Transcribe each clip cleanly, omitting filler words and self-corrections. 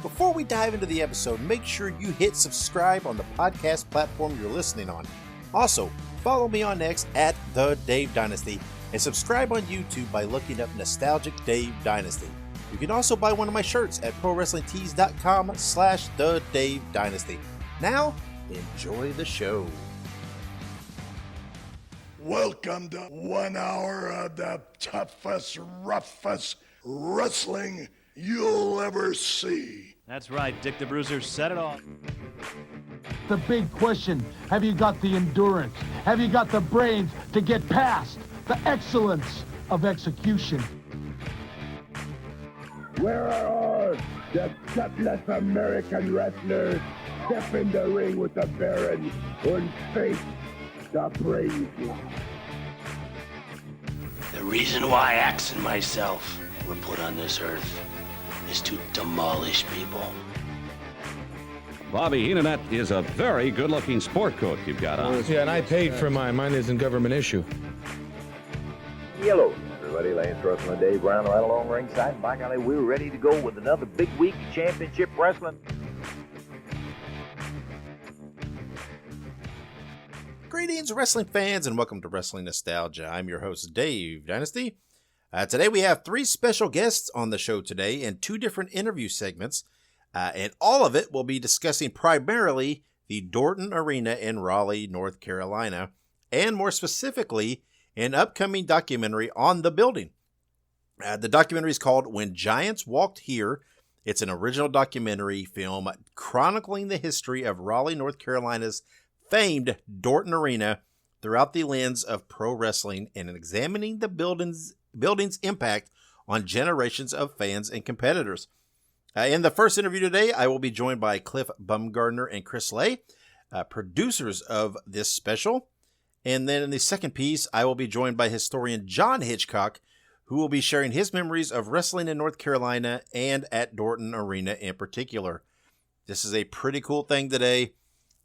Before we dive into the episode, make sure you hit subscribe on the podcast platform you're listening on. Also, follow me on X at The Dave Dynasty and subscribe on YouTube by looking up Nostalgic Dave Dynasty. You can also buy one of my shirts at ProWrestlingTees.com/The Dave Dynasty. Now, enjoy the show. Welcome to 1 hour of the toughest, roughest wrestling you'll ever see. That's right, Dick the Bruiser said it all. The big question, have you got the endurance? Have you got the brains to get past the excellence of execution? Where are all the gutless American wrestlers? Step in the ring with the Baron and face the praise. The reason why Axe and myself were put on this earth is to demolish people. Bobby Heenan, is a very good-looking sport coat you've got on. Yeah, and I paid for mine. Mine isn't government issue. Hello, everybody. Lance Russell and Dave Brown right along ringside. And by golly, we're ready to go with another big week of championship wrestling. Greetings, wrestling fans, and welcome to Wrestling Nostalgia. I'm your host, Dave Dynasty. Today we have 3 special guests on the show today and 2 different interview segments, and all of it will be discussing primarily the Dorton Arena in Raleigh, North Carolina, and more specifically, an upcoming documentary on the building. The documentary is called When Giants Walked Here. It's an original documentary film chronicling the history of Raleigh, North Carolina's famed Dorton Arena throughout the lens of pro wrestling and examining the building's impact on generations of fans and competitors. In the first interview today, I will be joined by Cliff Bumgardner and Chris Lay, producers of this special. And then in the second piece, I will be joined by historian John Hitchcock, who will be sharing his memories of wrestling in North Carolina and at Dorton Arena in particular. This is a pretty cool thing today.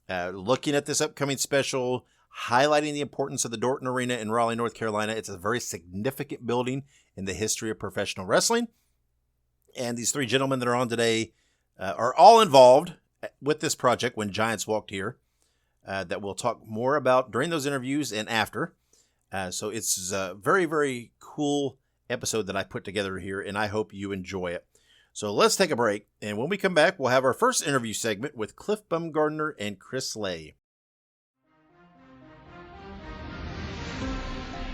Looking at this upcoming special, highlighting the importance of the Dorton Arena in Raleigh, North Carolina. It's a very significant building in the history of professional wrestling. And these 3 gentlemen that are on today are all involved with this project, When Giants Walked Here, that we'll talk more about during those interviews and after. So it's a very, very cool episode that I put together here, and I hope you enjoy it. So let's take a break, and when we come back, we'll have our first interview segment with Cliff Bumgardner and Chris Lay.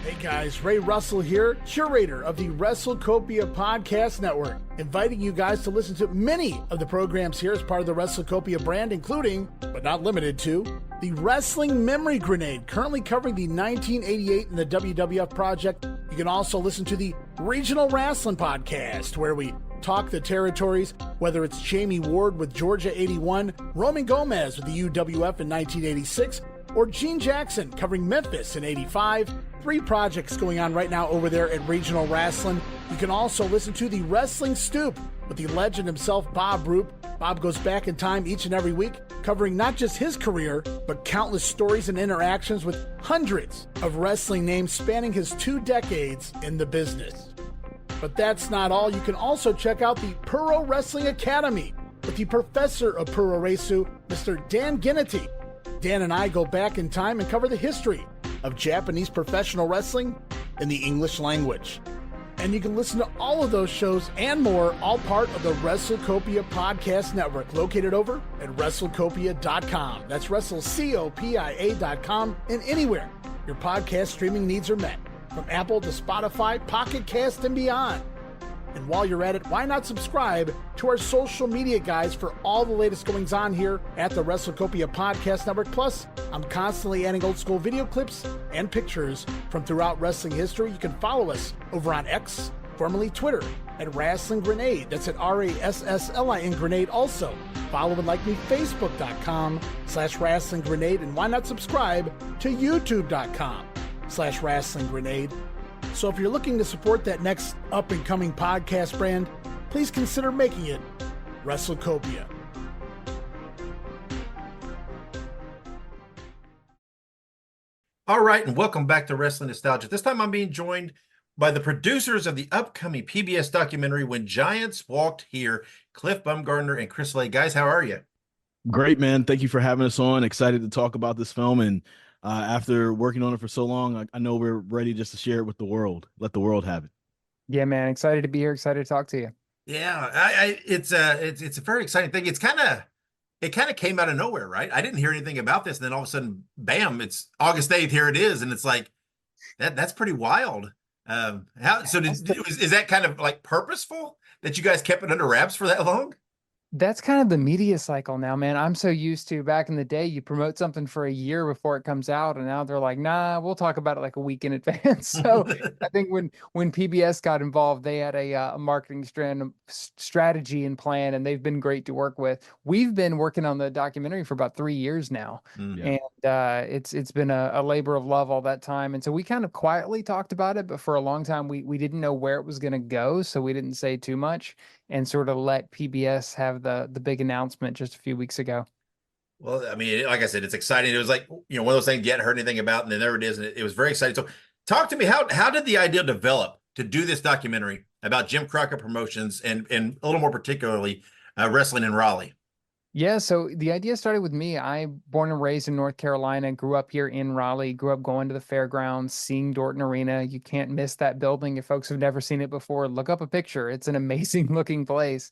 Hey guys, Ray Russell here, curator of the WrestleCopia Podcast Network, inviting you guys to listen to many of the programs here as part of the WrestleCopia brand, including, but not limited to, the Wrestling Memory Grenade, currently covering the 1988 and the WWF project. You can also listen to the Regional Wrestling Podcast, where we talk the territories, whether it's Jamie Ward with Georgia 81, Roman Gomez with the UWF in 1986, or Gene Jackson covering Memphis in 85. 3 projects going on right now over there at Regional Wrestling. You can also listen to the Wrestling Stoop with the legend himself, Bob Roop. Bob goes back in time each and every week, covering not just his career, but countless stories and interactions with hundreds of wrestling names spanning his 2 decades in the business. But that's not all. You can also check out the Pro Wrestling Academy with the professor of Puro Resu, Mr. Dan Ginnity. Dan and I go back in time and cover the history of Japanese professional wrestling in the English language. And you can listen to all of those shows and more, all part of the WrestleCopia Podcast Network, located over at WrestleCopia.com. That's WrestleCopia.com, and anywhere your podcast streaming needs are met, from Apple to Spotify, Pocket Cast, and beyond. And while you're at it, why not subscribe to our social media guys for all the latest goings on here at the WrestleCopia Podcast Network. Plus, I'm constantly adding old school video clips and pictures from throughout wrestling history. You can follow us over on X, formerly Twitter, at Wrestling Grenade. That's at RASSLIN Grenade. Also, follow and like me, Facebook.com/Wrestling Grenade. And why not subscribe to YouTube.com/Wrestling Grenade. So if you're looking to support that next up-and-coming podcast brand, please consider making it WrestleCopia. All right, and welcome back to Wrestling Nostalgia. This time I'm being joined by the producers of the upcoming PBS documentary When Giants Walked Here, Cliff Bumgardner and Chris Lay. Guys, how are you? Great, man. Thank you for having us on. Excited to talk about this film. And after working on it for so long, I know we're ready just to share it with the world. Let the world have it. Yeah, man. Excited to be here. Excited to talk to you. Yeah, it's a very exciting thing. It kind of came out of nowhere, right? I didn't hear anything about this, and then all of a sudden, bam! It's August 8th. Here it is, and it's like that's pretty wild. Is that kind of like purposeful that you guys kept it under wraps for that long? That's kind of the media cycle now, man. I'm so used to back in the day, you promote something for a year before it comes out, and now they're like, nah, we'll talk about it like a week in advance. So I think when PBS got involved, they had a marketing strategy and plan, and they've been great to work with. We've been working on the documentary for about 3 years now, and it's been a labor of love all that time. And so we kind of quietly talked about it, but for a long time, we didn't know where it was going to go, so we didn't say too much and sort of let PBS have the big announcement just a few weeks ago. Well, I mean, like I said, it's exciting. It was like, one of those things you hadn't heard anything about, and then there it is, and it was very exciting. So talk to me, how did the idea develop to do this documentary about Jim Crockett Promotions and a little more particularly wrestling in Raleigh? Yeah, so the idea started with me. I born and raised in North Carolina, grew up here in Raleigh, grew up going to the fairgrounds, seeing Dorton Arena. You can't miss that building. If folks have never seen it before, look up a picture. It's an amazing looking place.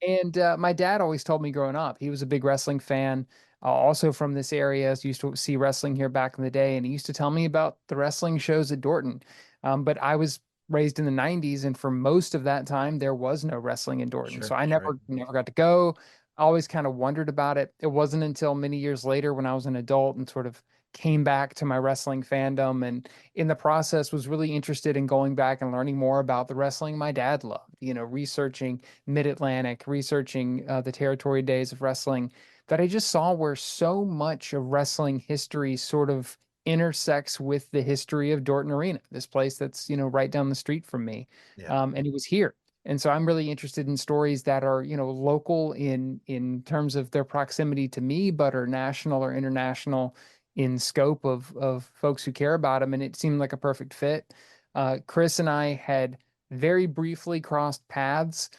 And my dad always told me growing up, he was a big wrestling fan, also from this area. Used to see wrestling here back in the day, and he used to tell me about the wrestling shows at Dorton. But I was raised in the 90s, and for most of that time, there was no wrestling in Dorton. So I never got to go. I always kind of wondered about it. It wasn't until many years later when I was an adult and sort of came back to my wrestling fandom, and in the process was really interested in going back and learning more about the wrestling my dad loved, researching Mid-Atlantic, researching the territory days of wrestling, that I just saw where so much of wrestling history sort of intersects with the history of Dorton Arena, this place that's, right down the street from me. And it was here. And so I'm really interested in stories that are, local in terms of their proximity to me, but are national or international in scope of folks who care about them. And it seemed like a perfect fit. Chris and I had very briefly crossed paths.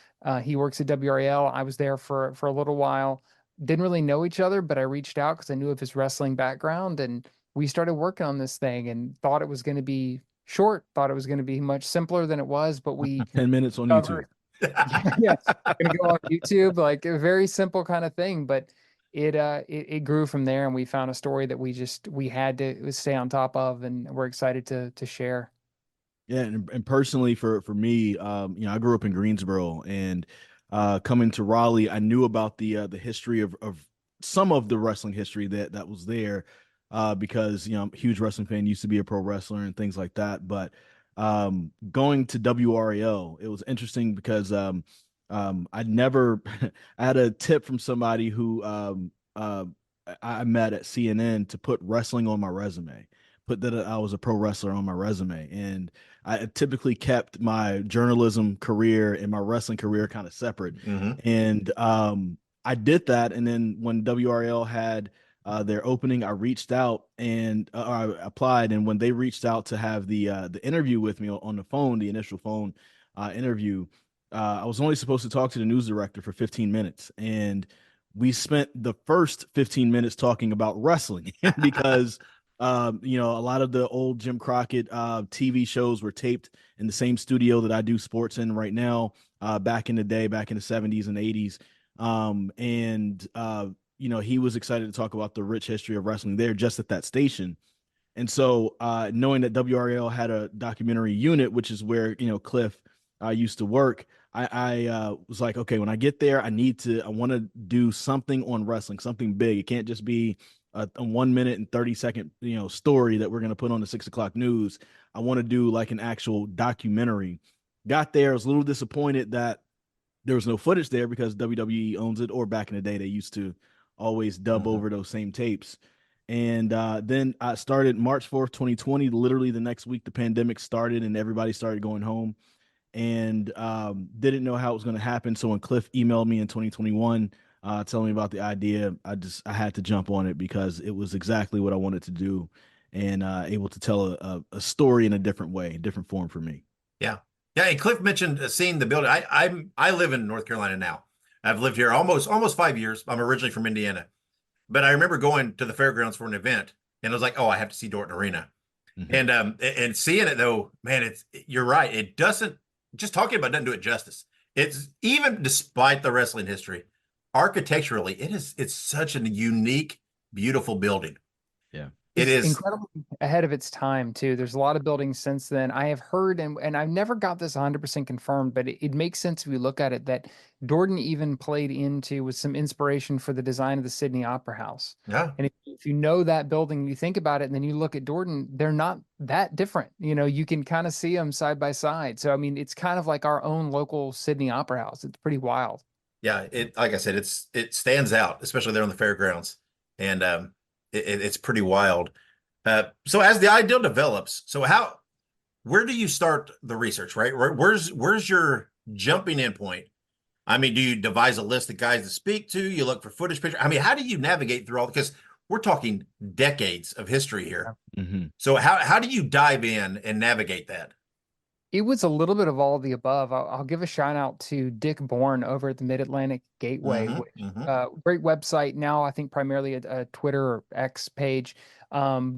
He works at WRAL. I was there for a little while. Didn't really know each other, but I reached out because I knew of his wrestling background. And we started working on this thing and thought it was going to be short, thought it was going to be much simpler than it was, but we 10 minutes on YouTube. Yes, gonna go on YouTube, like a very simple kind of thing, but it grew from there, and we found a story that we had to stay on top of, and we're excited to share. Yeah, and personally for me, I grew up in Greensboro, and coming to Raleigh, I knew about the history of some of the wrestling history that was there. Because I'm a huge wrestling fan, used to be a pro wrestler and things like that. But going to WRAL, it was interesting because I'd never I had a tip from somebody who I met at CNN to put wrestling on my resume, put that I was a pro wrestler on my resume. And I typically kept my journalism career and my wrestling career kind of separate. And I did that. And then when WRAL had their opening, I reached out and I applied. And when they reached out to have the interview with me on the phone, the initial phone interview, I was only supposed to talk to the news director for 15 minutes. And we spent the first 15 minutes talking about wrestling because, a lot of the old Jim Crockett TV shows were taped in the same studio that I do sports in right now, back in the day, back in the 70s and 80s. He was excited to talk about the rich history of wrestling there just at that station. And so knowing that WRAL had a documentary unit, which is where, Cliff used to work, I was like, okay, when I get there, I want to do something on wrestling, something big. It can't just be a 1 minute and 30-second, story that we're going to put on the 6 o'clock news. I want to do like an actual documentary. Got there, I was a little disappointed that there was no footage there because WWE owns it, or back in the day, they used to always dub over those same tapes. And then I started March 4th, 2020. Literally the next week, the pandemic started and everybody started going home, and didn't know how it was going to happen. So when Cliff emailed me in 2021, telling me about the idea, I had to jump on it because it was exactly what I wanted to do, and able to tell a story in a different way, different form for me. Yeah. Yeah. And Cliff mentioned seeing the building. I live in North Carolina now. I've lived here almost 5 years. I'm originally from Indiana, but I remember going to the fairgrounds for an event, and I was like, oh, I have to see Dorton Arena. And seeing it though, man, you're right. It doesn't, just talking about it doesn't do it justice. It's, even despite the wrestling history, architecturally, it's such a unique, beautiful building. Yeah. It It's is incredibly ahead of its time too. There's a lot of buildings since then. I have heard, and I've never got this 100% confirmed, but it makes sense if you look at it, that Dorton even played into with some inspiration for the design of the Sydney Opera House. Yeah. And if you know that building, you think about it, and then you look at Dorton, they're not that different. You know, you can kind of see them side by side. So I mean, it's kind of like our own local Sydney Opera House. It's pretty wild. Yeah, like I said, it stands out, especially there on the fairgrounds, and it's pretty wild. So as the ideal develops, where do you start the research, right? Where's your jumping in point? I mean, do you devise a list of guys to speak to? You look for footage pictures. I mean, how do you navigate through all? Because we're talking decades of history here. So how do you dive in and navigate that? It was a little bit of all of the above. I'll give a shout out to Dick Bourne over at the Mid-Atlantic Gateway, which great website now, I think primarily a Twitter or X page.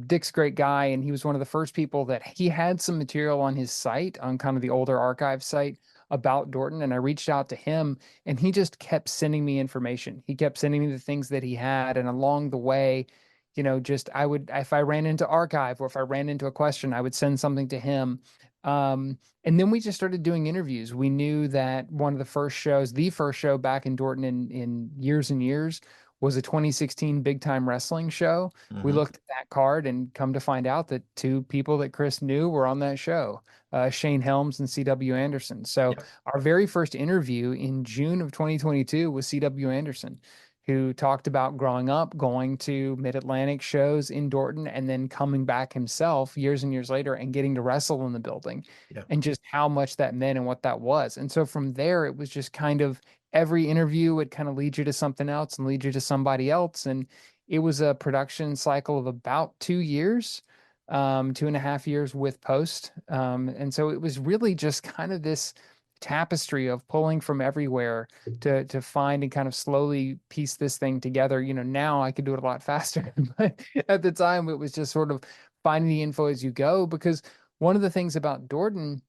Dick's a great guy, and he was one of the first people that he had some material on his site, on kind of the older archive site, about Dorton, and I reached out to him, and he just kept sending me information. He kept sending me the things that he had, and along the way, you know, just if I ran into archive or if I ran into a question, I would send something to him. And then we just started doing interviews. We knew that one of the first show back in Dorton in years and years, was a 2016 Big Time Wrestling show. We looked at that card and come to find out that two people that Chris knew were on that show, Shane Helms and C.W. Anderson. So our very first interview in June of 2022 was C.W. Anderson, who talked about growing up, going to Mid-Atlantic shows in Dorton, and then coming back himself years and years later and getting to wrestle in the building, and just how much that meant and what that was. And so from there, it was just kind of every interview would kind of lead you to something else and lead you to somebody else. And it was a production cycle of about 2 years, 2.5 years with post. And so it was really just kind of this tapestry of pulling from everywhere to find and kind of slowly piece this thing together. You know, now I could do it a lot faster, but at the time it was just sort of finding the info as you go, because one of the things about Dorton,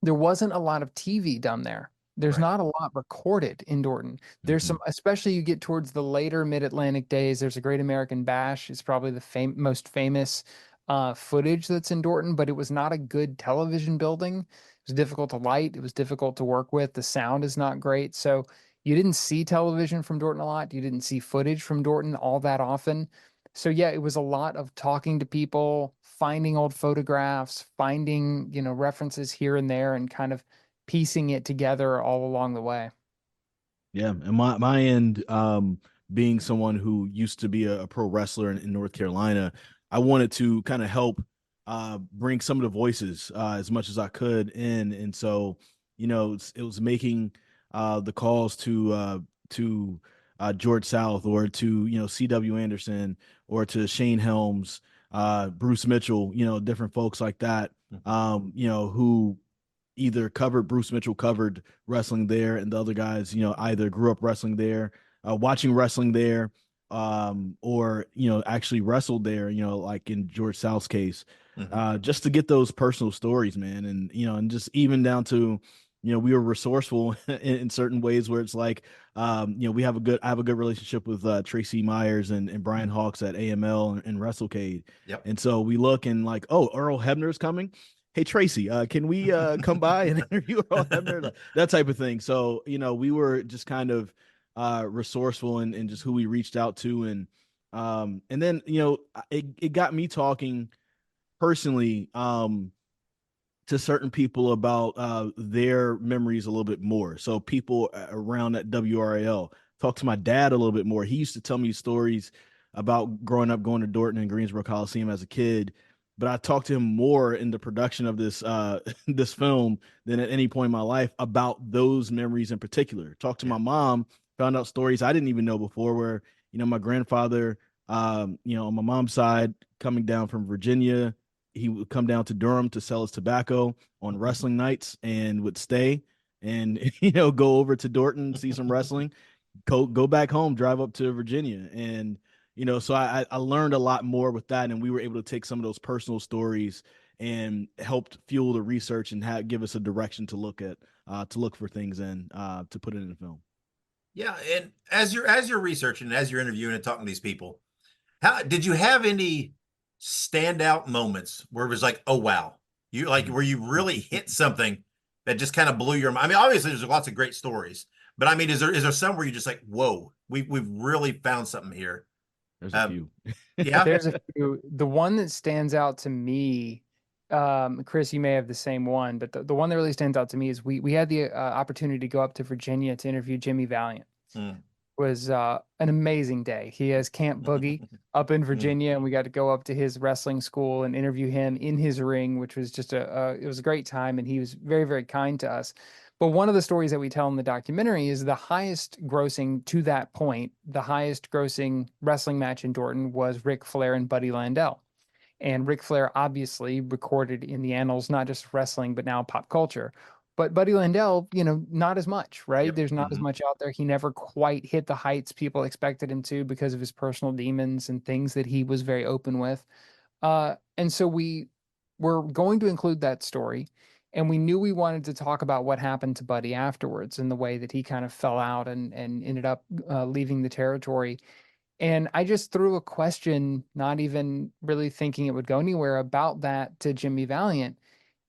there wasn't a lot of TV done there. There's not a lot recorded in Dorton. There's some, especially you get towards the later Mid-Atlantic days, there's a Great American Bash. It's probably the most famous footage that's in Dorton, but it was not a good television building. It was difficult to light. It was difficult to work with. The sound is not great. So you didn't see television from Dorton a lot. You didn't see footage from Dorton all that often. So yeah, it was a lot of talking to people, finding old photographs, finding, you know, references here and there, and kind of piecing it together all along the way. Yeah. And my end, being someone who used to be a pro wrestler in North Carolina, I wanted to kind of help bring some of the voices as much as I could in. And so, you know, it was making the calls to George South, or to, you know, C.W. Anderson, or to Shane Helms, Bruce Mitchell, you know, different folks like that, you know, who either Bruce Mitchell covered wrestling there, and the other guys, you know, either grew up wrestling there, watching wrestling there, or, you know, actually wrestled there, you know, like in George South's case, just to get those personal stories, man. And, you know, and just even down to, you know, we were resourceful in certain ways where it's like, you know, I have a good relationship with Tracy Myers and Brian Hawks at AML and WrestleCade. And so we look and like, oh, Earl Hebner's coming. Hey, Tracy, can we come by and interview Earl Hebner? That type of thing. So, you know, we were just kind of resourceful in just who we reached out to. And then, you know, it got me talking personally to certain people about their memories a little bit more. So people around at WRAL, talked to my dad a little bit more. He used to tell me stories about growing up, going to Dorton and Greensboro Coliseum as a kid. But I talked to him more in the production of this this film than at any point in my life about those memories in particular. Talked to my mom, found out stories I didn't even know before, where, you know, my grandfather, you know, on my mom's side, coming down from Virginia, he would come down to Durham to sell his tobacco on wrestling nights and would stay and, go over to Dorton, see some wrestling, go back home, drive up to Virginia. And, so I learned a lot more with that. And we were able to take some of those personal stories and helped fuel the research and give us a direction to look for things in, to put it in the film. Yeah. And as you're researching, as you're interviewing and talking to these people, how did you have any standout moments where it was like, oh, wow, where you really hit something that just kind of blew your mind? I mean, obviously there's lots of great stories, but I mean, is there some where you're just like, whoa, we've really found something here? There's a few. Yeah. There's a few. The one that stands out to me, Chris, you may have the same one, but the one that really stands out to me is we had the opportunity to go up to Virginia to interview Jimmy Valiant. Was an amazing day. He has Camp Boogie up in Virginia, and we got to go up to his wrestling school and interview him in his ring, which was just it was a great time, and he was very, very kind to us. But one of the stories that we tell in the documentary is the highest grossing to that point, the highest grossing wrestling match in Dorton was Ric Flair and Buddy Landel. And Ric Flair obviously recorded in the annals, not just wrestling, but now pop culture. But Buddy Landel, not as much, right? Yep. There's not as much out there. He never quite hit the heights people expected him to because of his personal demons and things that he was very open with. And so we were going to include that story. And we knew we wanted to talk about what happened to Buddy afterwards and the way that he kind of fell out and ended up leaving the territory. And I just threw a question, not even really thinking it would go anywhere, about that to Jimmy Valiant.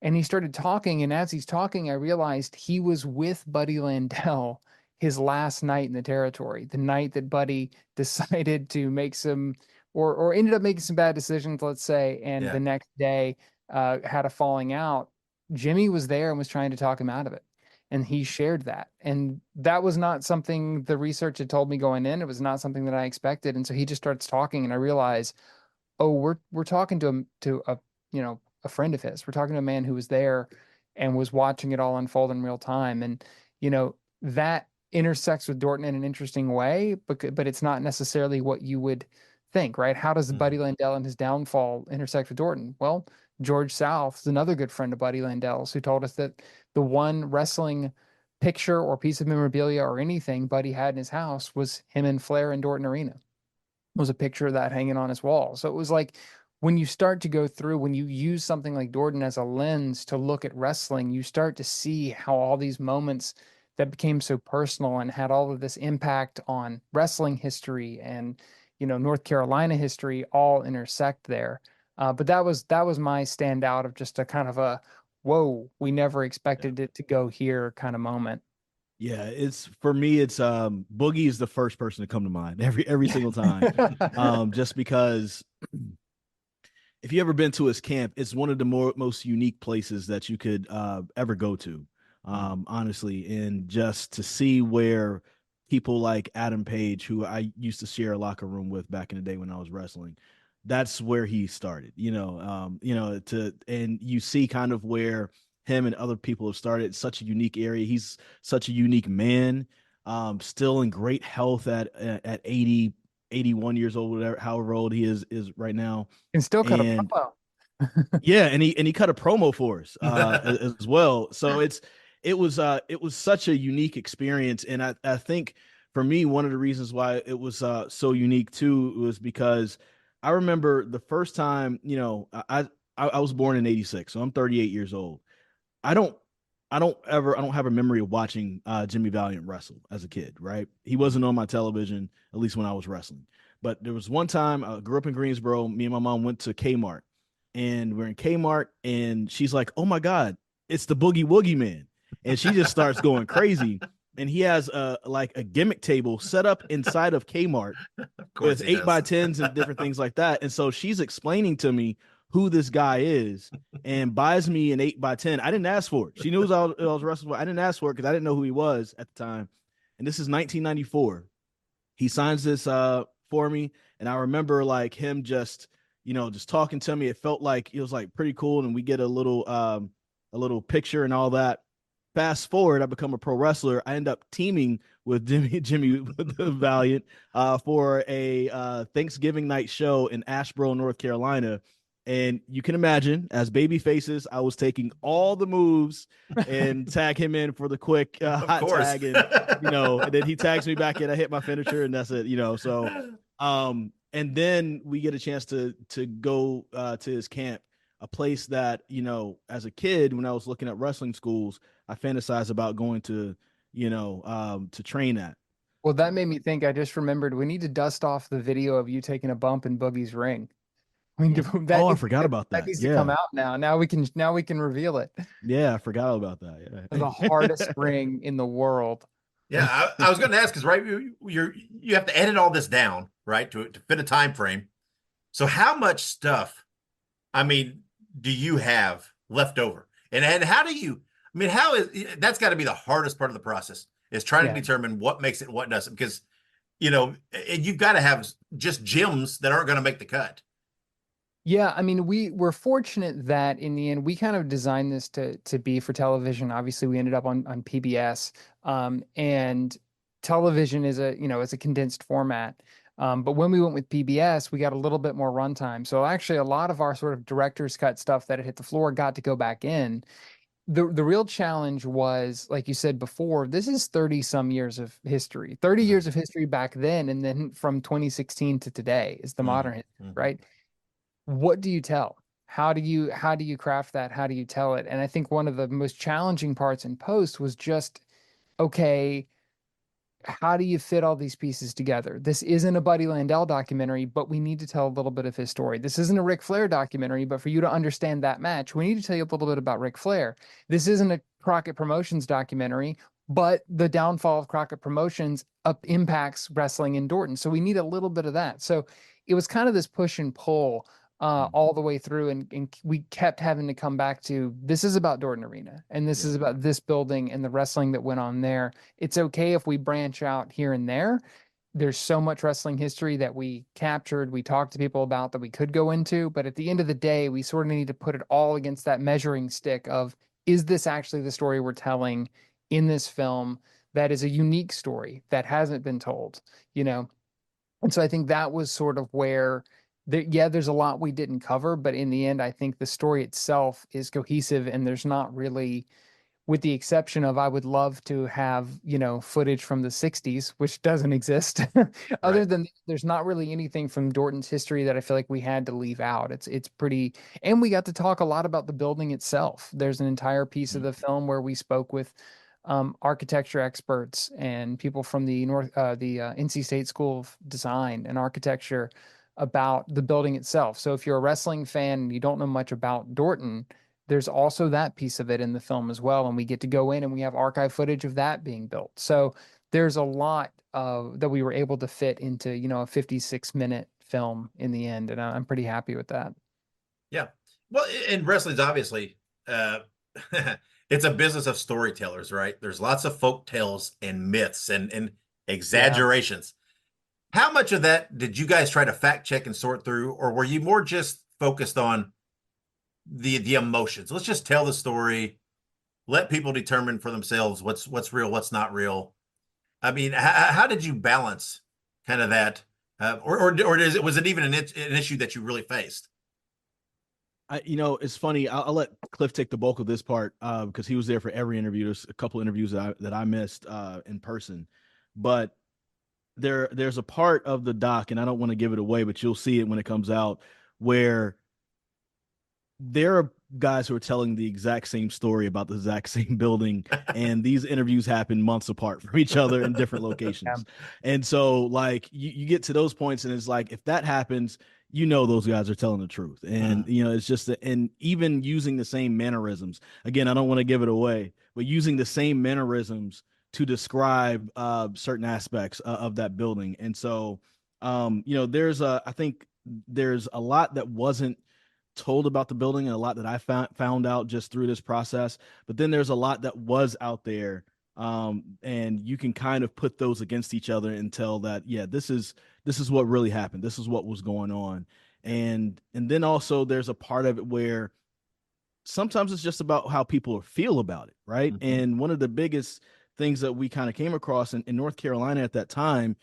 And he started talking, and as he's talking, I realized he was with Buddy Landel his last night in the territory, the night that Buddy decided to make some, or ended up making some bad decisions, let's say, and the next day had a falling out. Jimmy was there and was trying to talk him out of it, and he shared that. And that was not something the research had told me going in. It was not something that I expected. And so he just starts talking, and I realize, oh, we're talking to a friend of his. We're talking to a man who was there and was watching it all unfold in real time. And, that intersects with Dorton in an interesting way, but it's not necessarily what you would think, right? How does Buddy Landel and his downfall intersect with Dorton? Well, George South is another good friend of Buddy Landel's who told us that the one wrestling picture or piece of memorabilia or anything Buddy had in his house was him and Flair in Dorton Arena. It was a picture of that hanging on his wall. So it was like, when you start to go through, when you use something like Dorton as a lens to look at wrestling, you start to see how all these moments that became so personal and had all of this impact on wrestling history and, North Carolina history all intersect there. But that was my standout of just a kind of a, whoa, we never expected it to go here kind of moment. Yeah, for me, it's Boogie is the first person to come to mind every single time. Just because if you ever been to his camp, it's one of the most unique places that you could ever go to, honestly. And just to see where people like Adam Page, who I used to share a locker room with back in the day when I was wrestling, that's where he started, and you see kind of where him and other people have started. It's such a unique area. He's such a unique man, still in great health at 80, 81 years old, whatever, however old he is right now. And still cut a promo. Yeah. And he cut a promo for us as well. So it was such a unique experience. And I think for me, one of the reasons why it was so unique too was because I remember the first time, I was born in 86, so I'm 38 years old. I don't have a memory of watching Jimmy Valiant wrestle as a kid, right? He wasn't on my television, at least when I was wrestling. But there was one time I grew up in Greensboro. Me and my mom went to Kmart, and we're in Kmart, and she's like, "Oh my God, it's the Boogie Woogie Man." And she just starts going crazy. And he has a gimmick table set up inside of Kmart with 8x10s and different things like that. And so she's explaining to me who this guy is and buys me an 8x10. I didn't ask for it. She knew I was wrestling. I didn't ask for it because I didn't know who he was at the time. And this is 1994. He signs this for me. And I remember him just talking to me. It felt like it was pretty cool. And we get a little picture and all that. Fast forward, I become a pro wrestler. I end up teaming with Jimmy Valiant for a Thanksgiving night show in Asheboro, North Carolina. And you can imagine, as baby faces, I was taking all the moves and tag him in for the quick hot tag, and and then he tags me back in. I hit my finisher, and that's it. So and then we get a chance to go to his camp, a place that as a kid when I was looking at wrestling schools, I fantasized about going to to train at. Well, that made me think. I just remembered we need to dust off the video of you taking a bump in Boogie's ring. I forgot about that. That needs to come out now. Now we can reveal it. Yeah, I forgot about that. Yeah. The hardest ring in the world. Yeah, I was going to ask, because right, you have to edit all this down, right, to fit a time frame. So how much stuff, do you have left over? And how do you? That's got to be the hardest part of the process, is trying to determine what makes it and what doesn't, because you've got to have just gems that aren't going to make the cut. Yeah, we were fortunate that in the end we kind of designed this to be for television. Obviously, we ended up on PBS, and television is a condensed format. But when we went with PBS, we got a little bit more runtime. So actually, a lot of our sort of director's cut stuff that had hit the floor got to go back in. The real challenge was, like you said before, this is 30 some years of history, 30 years of history back then, and then from 2016 to today is the modern history, right? What do you tell? How do you craft that? How do you tell it? And I think one of the most challenging parts in post was just, okay, how do you fit all these pieces together? This isn't a Buddy Landell documentary, but we need to tell a little bit of his story. This isn't a Ric Flair documentary, but for you to understand that match, we need to tell you a little bit about Ric Flair. This isn't a Crockett Promotions documentary, but the downfall of Crockett Promotions impacts wrestling in Dorton. So we need a little bit of that. So it was kind of this push and pull all the way through, and we kept having to come back to, this is about Dorton Arena, and this is about this building and the wrestling that went on there. It's okay if we branch out here and there. There's so much wrestling history that we captured, we talked to people about, that we could go into, but at the end of the day, we sort of need to put it all against that measuring stick of, is this actually the story we're telling in this film that is a unique story that hasn't been told, And so I think that was sort of where there's a lot we didn't cover, but in the end, I think the story itself is cohesive, and there's not really, with the exception of, I would love to have, footage from the 60s, which doesn't exist. Other than, there's not really anything from Dorton's history that I feel like we had to leave out. It's pretty, and we got to talk a lot about the building itself. There's an entire piece of the film where we spoke with architecture experts and people from the NC State School of Design and Architecture about the building itself. So if you're a wrestling fan and you don't know much about Dorton, there's also that piece of it in the film as well. And we get to go in and we have archive footage of that being built. So there's a lot that we were able to fit into, a 56-minute film in the end. And I'm pretty happy with that. Yeah. Well, and wrestling's obviously, it's a business of storytellers, right? There's lots of folk tales and myths and exaggerations. Yeah. How much of that did you guys try to fact check and sort through, or were you more just focused on the emotions? Let's just tell the story, let people determine for themselves what's real, what's not real. How did you balance kind of that, or was it even an issue that you really faced? It's funny. I'll let Cliff take the bulk of this part because he was there for every interview. There's a couple interviews that I missed in person, but there's a part of the doc, and I don't want to give it away, but you'll see it when it comes out, where there are guys who are telling the exact same story about the exact same building, and these interviews happen months apart from each other in different locations. And so, like, you get to those points, and it's like, if that happens, those guys are telling the truth. And, it's just, and even using the same mannerisms, again, I don't want to give it away, but using the same mannerisms to describe certain aspects of that building. And so, I think there's a lot that wasn't told about the building, and a lot that I found out just through this process, but then there's a lot that was out there. And you can kind of put those against each other and tell that, this is what really happened. This is what was going on. And then also there's a part of it where sometimes it's just about how people feel about it. Right. Mm-hmm. And one of the biggest things that we kind of came across in North Carolina at that time,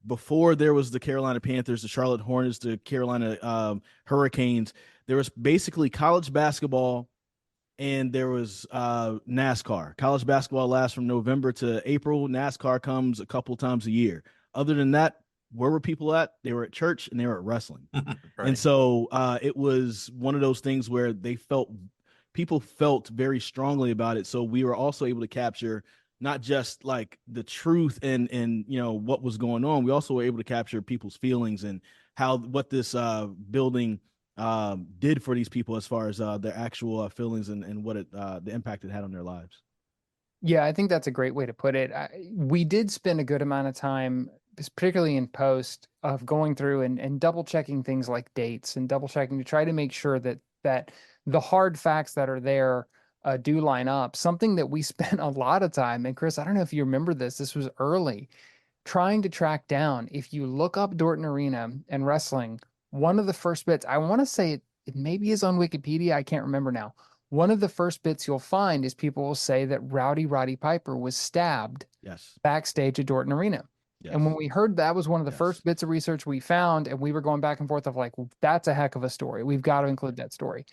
before there was the Carolina Panthers, the Charlotte Hornets, the Carolina Hurricanes, there was basically college basketball and there was NASCAR. College basketball lasts from November to April. NASCAR comes a couple times a year. Other than that, where were people at? They were at church and they were at wrestling. Right. And so it was one of those things where people felt very strongly about it. So we were also able to capture not just like the truth and what was going on. We also were able to capture people's feelings and what this building did for these people as far as their actual feelings and what the impact it had on their lives. Yeah, I think that's a great way to put it. We did spend a good amount of time, particularly in post, of going through and double checking things like dates and double checking to try to make sure that the hard facts that are there do line up. Something that we spent a lot of time, and Chris, I don't know if you remember this was early, trying to track down. If you look up Dorton Arena and wrestling, one of the first bits, I want to say it maybe is on Wikipedia, I can't remember now. One of the first bits you'll find is people will say that Roddy Piper was stabbed backstage at Dorton Arena. Yes. And when we heard that was one of the first bits of research we found, and we were going back and forth of like, well, that's a heck of a story. We've got to include that story.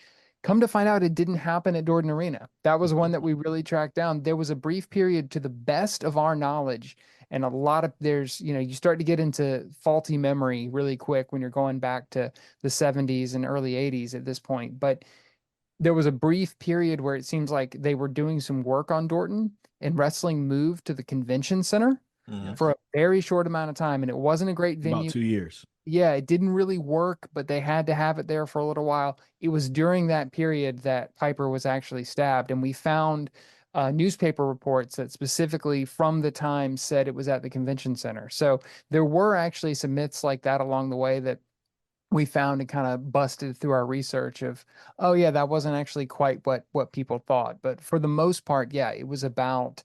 Come to find out, it didn't happen at Dorton Arena. That was one that we really tracked down. There was a brief period, to the best of our knowledge, and a lot of you start to get into faulty memory really quick when you're going back to the 70s and early 80s at this point. But there was a brief period where it seems like they were doing some work on Dorton, and wrestling moved to the convention center for a very short amount of time. And it wasn't a great venue. About 2 years. Yeah, it didn't really work, but they had to have it there for a little while. It was during that period that Piper was actually stabbed. And we found newspaper reports that specifically from the time said it was at the convention center. So there were actually some myths like that along the way that we found and kind of busted through our research of, oh yeah, that wasn't actually quite what people thought. But for the most part, yeah, it was about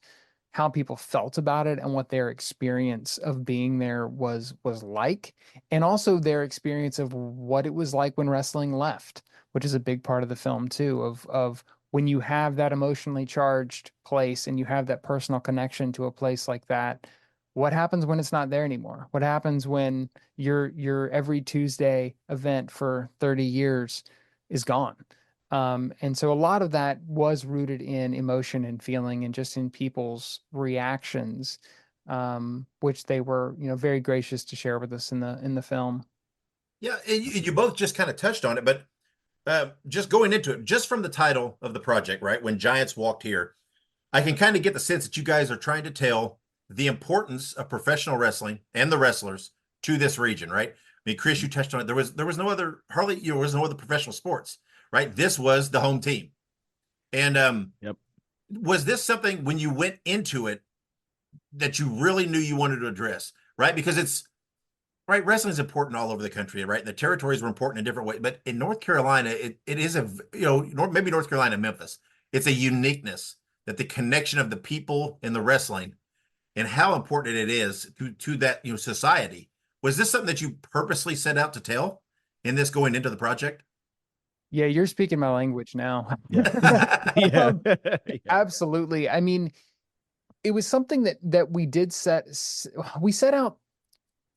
how people felt about it and what their experience of being there was like, and also their experience of what it was like when wrestling left, which is a big part of the film too, of when you have that emotionally charged place and you have that personal connection to a place like that. What happens when it's not there anymore? What happens when your every Tuesday event for 30 years is gone? And so a lot of that was rooted in emotion and feeling and just in people's reactions, which they were, very gracious to share with us in the film. Yeah, and you both just kind of touched on it, but just going into it, just from the title of the project, right? When Giants Walked Here, I can kind of get the sense that you guys are trying to tell the importance of professional wrestling and the wrestlers to this region, right? I mean, Chris, you touched on it. There was no other there was no other professional sports, right? This was the home team. And was this something when you went into it that you really knew you wanted to address, right? Because it's right, wrestling is important all over the country, right? The territories were important in different ways, but in North Carolina, it is maybe North Carolina and Memphis, it's a uniqueness that the connection of the people in the wrestling and how important it is to that society. Was this something that you purposely set out to tell in this going into the project? Yeah, you're speaking my language now. Yeah. Absolutely. I mean, it was something that we did set out.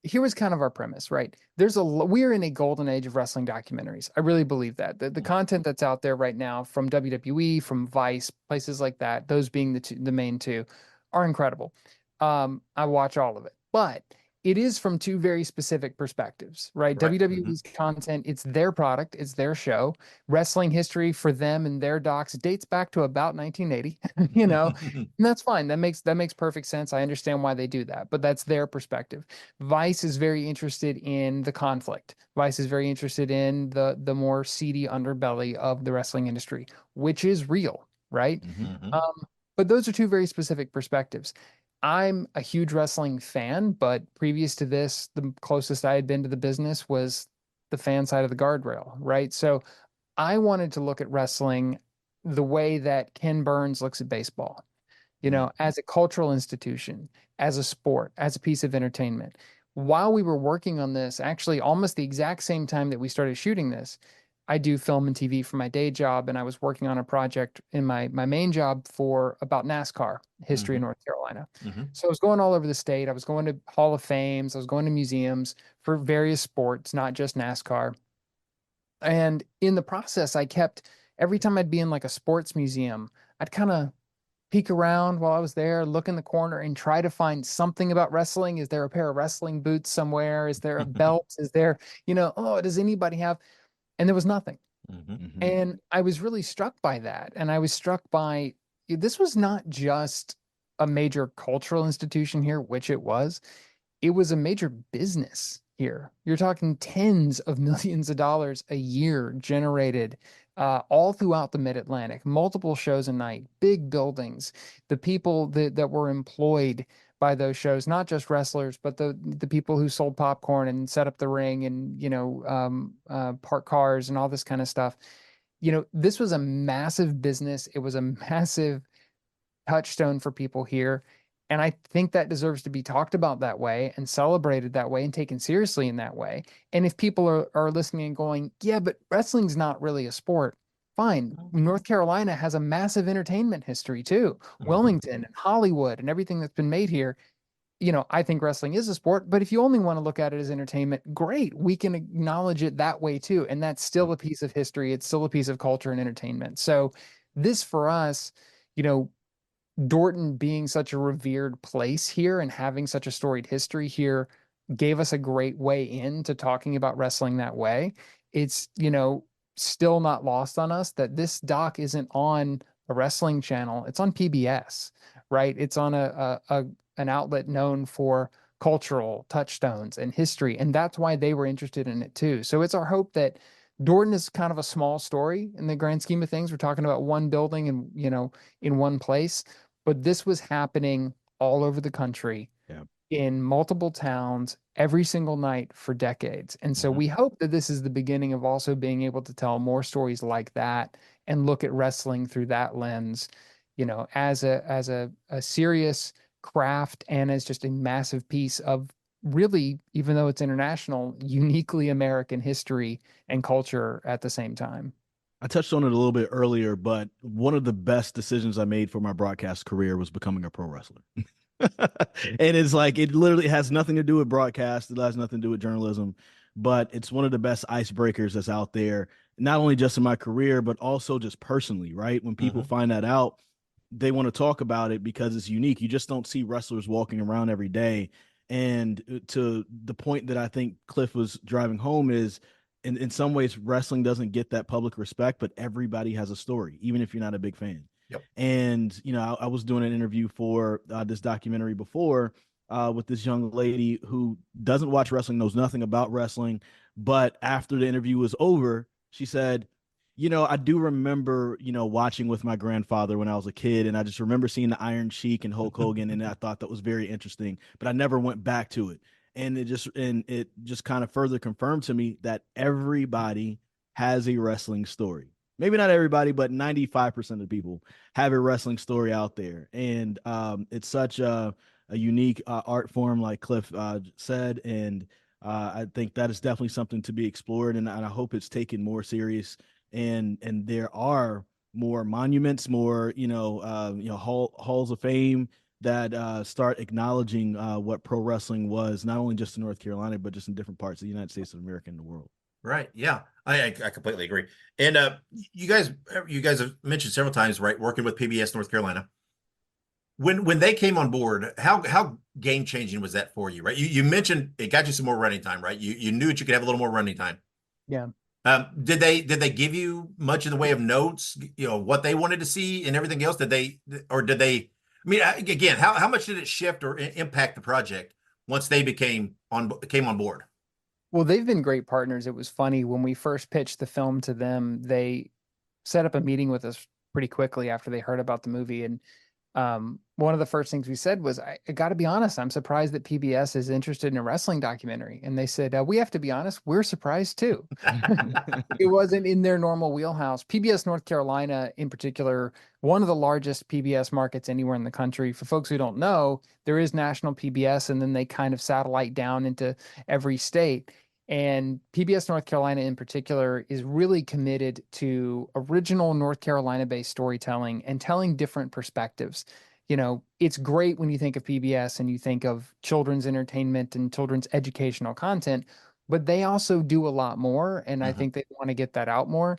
Here was kind of our premise, right? We're in a golden age of wrestling documentaries. I really believe that. The content that's out there right now from WWE, from Vice, places like that, those being the main two, are incredible. I watch all of it, but it is from two very specific perspectives, right? WWE's content, it's their product, it's their show. Wrestling history for them and their docs dates back to about 1980, and that's fine. That makes perfect sense. I understand why they do that, but that's their perspective. Vice is very interested in the conflict. Vice is very interested in the more seedy underbelly of the wrestling industry, which is real, right? But those are two very specific perspectives. I'm a huge wrestling fan, but previous to this, the closest I had been to the business was the fan side of the guardrail, right? So I wanted to look at wrestling the way that Ken Burns looks at baseball, as a cultural institution, as a sport, as a piece of entertainment. While we were working on this, actually almost the exact same time that we started shooting this, I do film and TV for my day job, and I was working on a project in my main job about NASCAR history in North Carolina. So I was going all over the state. I was going to Hall of Fames. I was going to museums for various sports, not just NASCAR. And in the process, I kept, every time I'd be in like a sports museum, I'd kind of peek around while I was there, look in the corner and try to find something about wrestling. Is there a pair of wrestling boots somewhere? Is there a belt? Is there, oh, does anybody have? And there was nothing. And I was really struck by that. And I was struck by, this was not just a major cultural institution here, which it was a major business here. You're talking tens of millions of dollars a year generated all throughout the Mid-Atlantic, multiple shows a night, big buildings, the people that were employed by those shows, not just wrestlers, but the people who sold popcorn and set up the ring and, park cars and all this kind of stuff. This was a massive business. It was a massive touchstone for people here. And I think that deserves to be talked about that way and celebrated that way and taken seriously in that way. And if people are listening and going, yeah, but wrestling's not really a sport. Fine. North Carolina has a massive entertainment history too. Wilmington and Hollywood and everything that's been made here. I think wrestling is a sport, but if you only want to look at it as entertainment, great. We can acknowledge it that way too. And that's still a piece of history. It's still a piece of culture and entertainment. So this for us, Dorton being such a revered place here and having such a storied history here gave us a great way into talking about wrestling that way. It's, still not lost on us that this doc isn't on a wrestling channel. It's on PBS, right? It's on an outlet known for cultural touchstones and history. And that's why they were interested in it too. So it's our hope that Dorton is kind of a small story in the grand scheme of things. We're talking about one building and, in one place, but this was happening all over the country in multiple towns every single night for decades. And so we hope that this is the beginning of also being able to tell more stories like that and look at wrestling through that lens, as a serious craft and as just a massive piece of really, even though it's international, uniquely American history and culture at the same time. I touched on it a little bit earlier, but one of the best decisions I made for my broadcast career was becoming a pro wrestler. And it's like, it literally has nothing to do with broadcast. It has nothing to do with journalism, but it's one of the best icebreakers that's out there, not only just in my career, but also just personally, right? When people find that out, they want to talk about it because it's unique. You just don't see wrestlers walking around every day. And to the point that I think Cliff was driving home is, in some ways, wrestling doesn't get that public respect, but everybody has a story, even if you're not a big fan. Yep. And, I was doing an interview for this documentary before with this young lady who doesn't watch wrestling, knows nothing about wrestling. But after the interview was over, she said, I do remember, watching with my grandfather when I was a kid. And I just remember seeing the Iron Sheik and Hulk Hogan. And I thought that was very interesting, but I never went back to it. And it just kind of further confirmed to me that everybody has a wrestling story. Maybe not everybody, but 95% of the people have a wrestling story out there. And it's such a unique art form, like Cliff said. And I think that is definitely something to be explored. And I hope it's taken more serious. And there are more monuments, more, halls of fame that start acknowledging what pro wrestling was, not only just in North Carolina, but just in different parts of the United States of America and the world. Right. Yeah, I completely agree. And you guys have mentioned several times, right, working with PBS North Carolina. When they came on board, how game changing was that for you? Right. You mentioned it got you some more running time, right? You knew that you could have a little more running time. Yeah. Did they give you much in the way of notes? What they wanted to see and everything else? Did they? I mean, again, how much did it shift or impact the project once they came on board? Well, they've been great partners. It was funny when we first pitched the film to them, they set up a meeting with us pretty quickly after they heard about the movie. And one of the first things we said was, I got to be honest, I'm surprised that PBS is interested in a wrestling documentary. And they said, we have to be honest, we're surprised too. It wasn't in their normal wheelhouse. PBS North Carolina, in particular, one of the largest PBS markets anywhere in the country. For folks who don't know, there is national PBS, and then they kind of satellite down into every state. And PBS North Carolina in particular is really committed to original North Carolina-based storytelling and telling different perspectives. It's great when you think of PBS and you think of children's entertainment and children's educational content. but they also do a lot more. And I think they want to get that out more.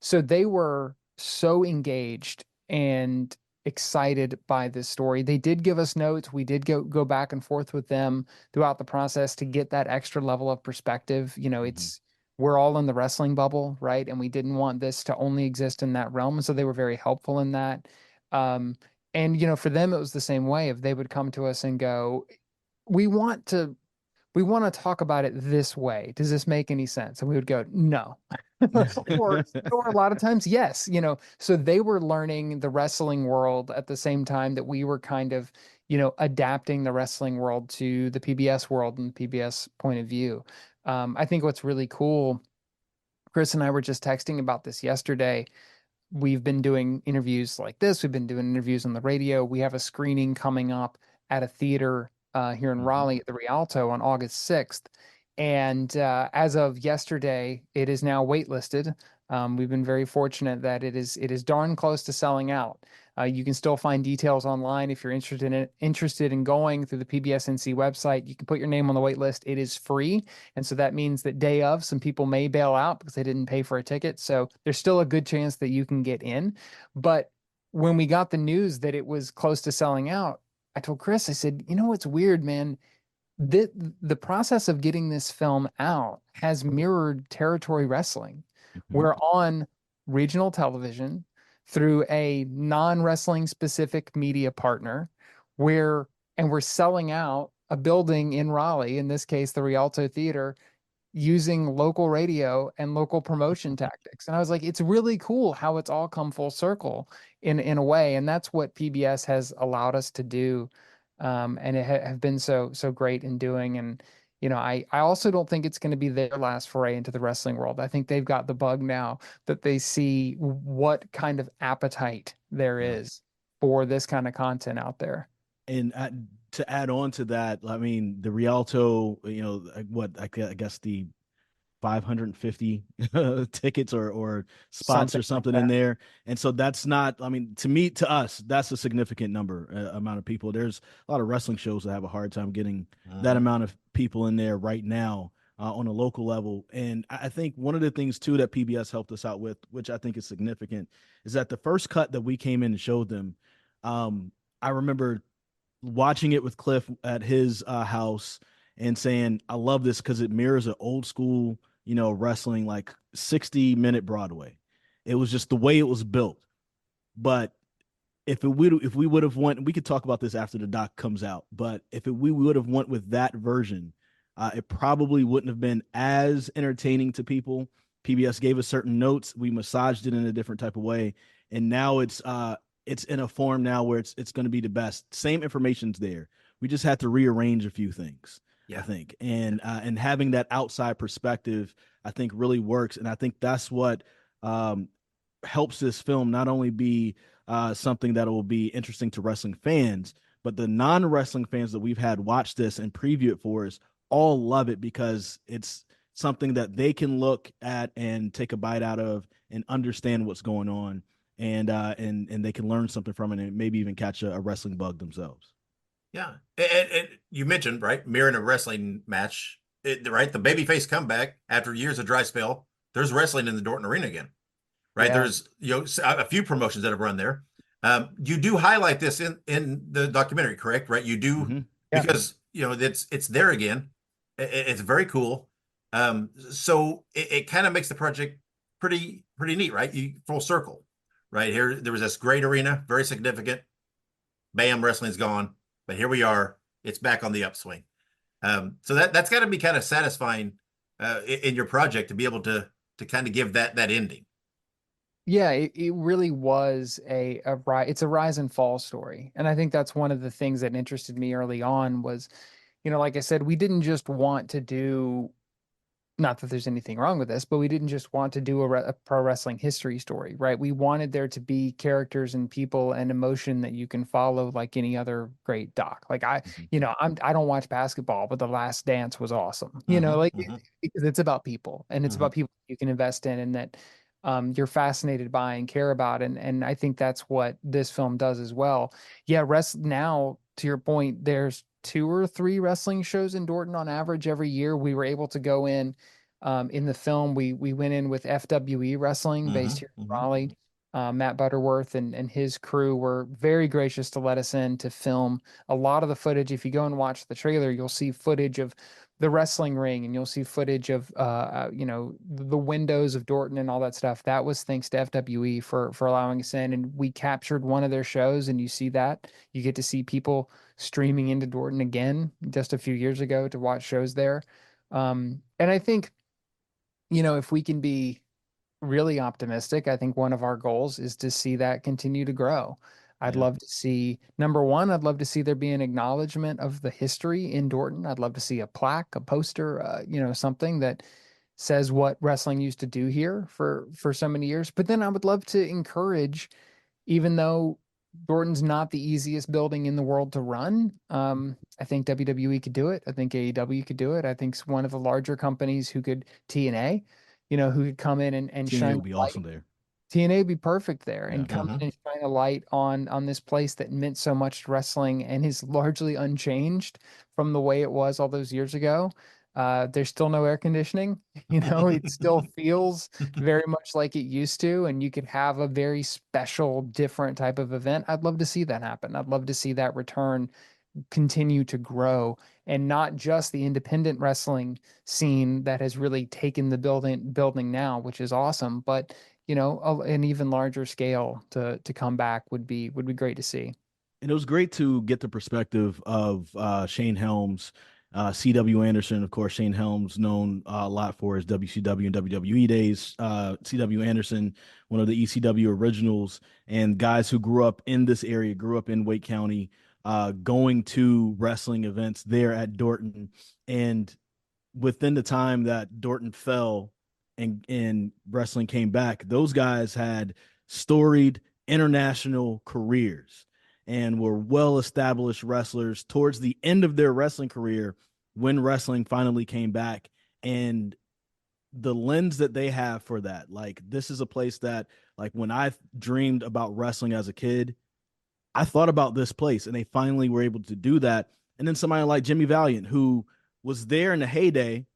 So they were so engaged and excited by this story. They did give us notes. We did go back and forth with them throughout the process to get that extra level of perspective. You know, we're all in the wrestling bubble, right? And we didn't want this to only exist in that realm. And so they were very helpful in that. And, you know, for them, it was the same way. If they would come to us and go, we want to talk about it this way. Does this make any sense? And we would go, no. or a lot of times, yes, you know. So they were learning the wrestling world at the same time that we were kind of, you know, adapting the wrestling world to the PBS world and the PBS point of view. I think what's really cool, Chris and I were just texting about this yesterday. We've been doing interviews like this. We've been doing interviews on the radio. We have a screening coming up at a theater here in Raleigh at the Rialto on August 6th. And as of yesterday, it is now waitlisted. We've been very fortunate that it is darn close to selling out. You can still find details online if you're interested in going through the PBSNC website. You can put your name on the wait list. It is free. And so that means that day of, some people may bail out because they didn't pay for a ticket. So there's still a good chance that you can get in. But when we got the news that it was close to selling out, I told Chris, I said, you know what's weird, man? The process of getting this film out has mirrored territory wrestling. We're on regional television through a non-wrestling specific media partner and we're selling out a building in Raleigh, in this case, the Rialto Theater, using local radio and local promotion tactics. And I was like, it's really cool how it's all come full circle in a way. And that's what PBS has allowed us to do. And it have been so great in doing. And, you know, I also don't think it's going to be their last foray into the wrestling world. I think they've got the bug now that they see what kind of appetite there is for this kind of content out there. And to add on to that, I mean, the Rialto, you know, I guess the 550 tickets or spots or something in there. And so that's not, I mean, to us, that's a significant amount of people. There's a lot of wrestling shows that have a hard time getting that amount of people in there right now on a local level. And I think one of the things too that PBS helped us out with, which I think is significant, is that the first cut that we came in and showed them, I remember watching it with Cliff at his house and saying, I love this because it mirrors an old school, you know, wrestling, like 60-minute Broadway. It was just the way it was built. But if we would have went, we could talk about this after the doc comes out, but we would have went with that version, it probably wouldn't have been as entertaining to people. PBS gave us certain notes. We massaged it in a different type of way. And now it's in a form now where it's going to be the best. Same information's there. We just had to rearrange a few things. I think, and having that outside perspective, I think really works. And I think that's what helps this film not only be something that will be interesting to wrestling fans, but the non-wrestling fans that we've had watch this and preview it for us all love it because it's something that they can look at and take a bite out of and understand what's going on, and they can learn something from it and maybe even catch a wrestling bug themselves. Yeah, and you mentioned, right, mirroring a wrestling match, right? The babyface comeback after years of dry spell. There's wrestling in the Dorton Arena again, right? Yeah. There's a few promotions that have run there. You do highlight this in the documentary, correct? Right? You do because it's there again. It's very cool. So it kind of makes the project pretty neat, right? Full circle, right? Here there was this great arena, very significant. Bam, wrestling's gone. But here we are, it's back on the upswing. So that's got to be kind of satisfying in your project to be able to kind of give that ending. Yeah, it really was it's a rise and fall story. And I think that's one of the things that interested me early on was, like I said, we didn't just want to do, not that there's anything wrong with this, but we didn't just want to do a pro wrestling history story, right? We wanted there to be characters and people and emotion that you can follow like any other great doc. Like I don't watch basketball, but The Last Dance was awesome. Because it's about people and it's about people you can invest in and that you're fascinated by and care about. And I think that's what this film does as well. Yeah, now to your point, there's 2 or 3 wrestling shows in Dorton on average every year. We were able to go in the film. We went in with FWE Wrestling based here in Raleigh. Matt Butterworth and his crew were very gracious to let us in to film a lot of the footage. If you go and watch the trailer, you'll see footage of the wrestling ring, and you'll see footage of the windows of Dorton and all that stuff. That was thanks to FWE for allowing us in, and we captured one of their shows, and you see that. You get to see people streaming into Dorton again just a few years ago to watch shows there. And I think, if we can be really optimistic, I think one of our goals is to see that continue to grow. I'd love to see, number one, I'd love to see there be an acknowledgement of the history in Dorton. I'd love to see a plaque, a poster, something that says what wrestling used to do here for so many years. But then I would love to encourage, even though Dorton's not the easiest building in the world to run, I think WWE could do it. I think AEW could do it. I think one of the larger companies who could, TNA, who could come in and TNA shine. would be awesome there. TNA would be perfect there and come in and shine a light on this place that meant so much to wrestling and is largely unchanged from the way it was all those years ago. There's still no air conditioning, it still feels very much like it used to, and you could have a very special, different type of event. I'd love to see that happen. I'd love to see that return continue to grow, and not just the independent wrestling scene that has really taken the building now, which is awesome, but an even larger scale to come back would be great to see. And it was great to get the perspective of Shane Helms, C.W. Anderson. Of course, Shane Helms known a lot for his WCW and WWE days. C.W. Anderson, one of the ECW originals, and guys who grew up in this area, grew up in Wake County, going to wrestling events there at Dorton. And within the time that Dorton fell and wrestling came back, those guys had storied international careers and were well-established wrestlers towards the end of their wrestling career when wrestling finally came back. And the lens that they have for that, like, this is a place that, like, when I dreamed about wrestling as a kid, I thought about this place, and they finally were able to do that. And then somebody like Jimmy Valiant, who was there in the heyday,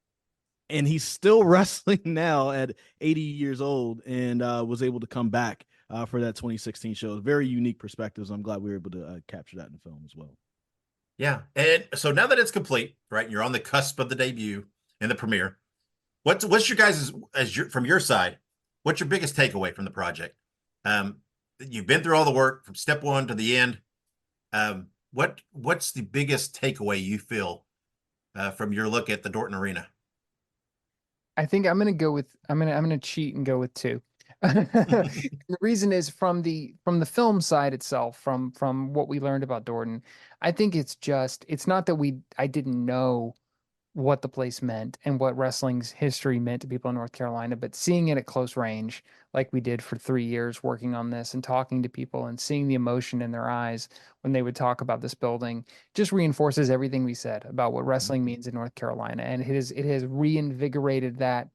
and he's still wrestling now at 80 years old, and was able to come back for that 2016 show. Very unique perspectives. I'm glad we were able to capture that in film as well. Yeah. And so now that it's complete, right, you're on the cusp of the debut and the premiere. What's your guys' from your side? What's your biggest takeaway from the project? You've been through all the work from step one to the end. What's the biggest takeaway you feel from your look at the Dorton Arena? I think I'm gonna cheat and go with 2. The reason is from the film side itself, from what we learned about Dorton. I think it's not that I didn't know what the place meant and what wrestling's history meant to people in North Carolina, but seeing it at close range, like we did for 3 years working on this and talking to people and seeing the emotion in their eyes when they would talk about this building, just reinforces everything we said about what wrestling means in North Carolina. And it has reinvigorated that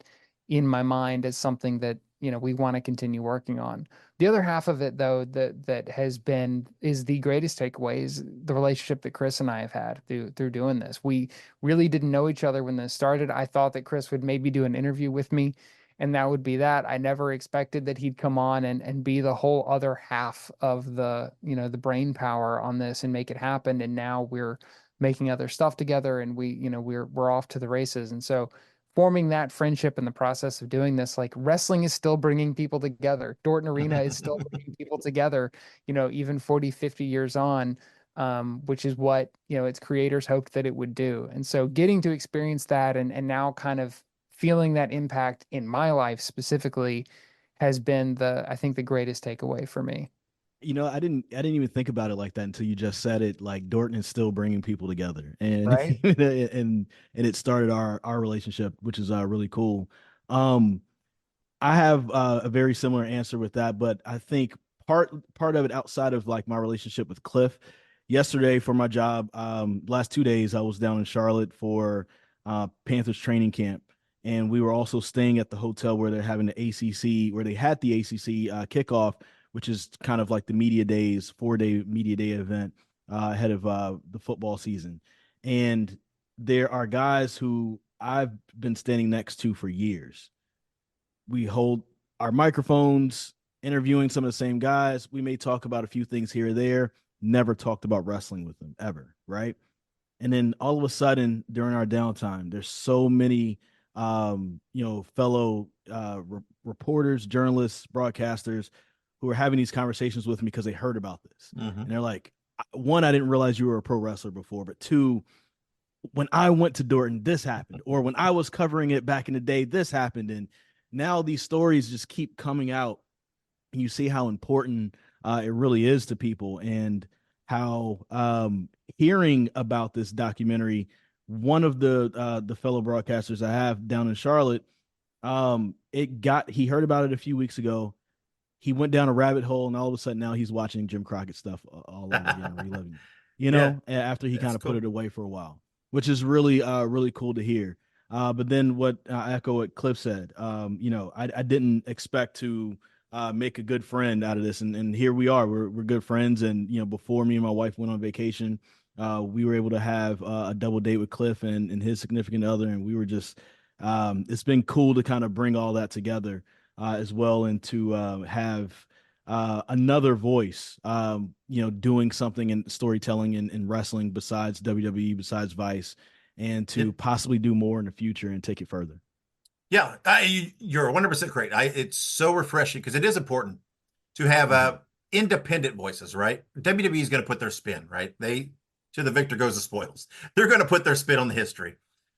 in my mind as something that, we want to continue working on. The other half of it, though, that is the greatest takeaway, is the relationship that Chris and I have had through doing this. We really didn't know each other when this started. I thought that Chris would maybe do an interview with me, and that would be that. I never expected that he'd come on and be the whole other half of the brain power on this and make it happen. And now we're making other stuff together, and we're off to the races. And so, forming that friendship in the process of doing this, like, wrestling is still bringing people together. Dorton Arena is still bringing people together, even 40, 50 years on, which is what, its creators hoped that it would do. And so getting to experience that and now kind of feeling that impact in my life specifically has been I think the greatest takeaway for me. I didn't even think about it like that until you just said it. Like, Dorton is still bringing people together, and right? and it started our relationship, which is really cool. I have a very similar answer with that, but I think part of it, outside of like my relationship with Cliff, yesterday for my job, last 2 days I was down in Charlotte for Panthers training camp, and we were also staying at the hotel where they're having the ACC, where they had the ACC kickoff, which is kind of like the media days, 4-day media day event ahead of the football season. And there are guys who I've been standing next to for years. We hold our microphones, interviewing some of the same guys. We may talk about a few things here or there, never talked about wrestling with them ever, right? And then all of a sudden, during our downtime, there's so many, fellow reporters, journalists, broadcasters who are having these conversations with me because they heard about this. And they're like, one, I didn't realize you were a pro wrestler before, but two, when I went to Dorton, this happened, or when I was covering it back in the day, this happened. And now these stories just keep coming out, and you see how important it really is to people, and how hearing about this documentary, one of the fellow broadcasters I have down in Charlotte, he heard about it a few weeks ago. He went down a rabbit hole, and all of a sudden now he's watching Jim Crockett stuff all over again, reliving it, after he kind of put it away for a while, which is really, really cool to hear. But then I echo what Cliff said. I didn't expect to make a good friend out of this, and here we are. We're good friends, and before me and my wife went on vacation, we were able to have a double date with Cliff and his significant other, and we were just it's been cool to kind of bring all that together as well, and to have another voice, doing something in storytelling and wrestling besides WWE, besides Vice, and to possibly do more in the future and take it further. Yeah, you're 100% correct. It's so refreshing because it is important to have independent voices, right? WWE is going to put their spin, right? To the victor goes the spoils. They're going to put their spin on the history.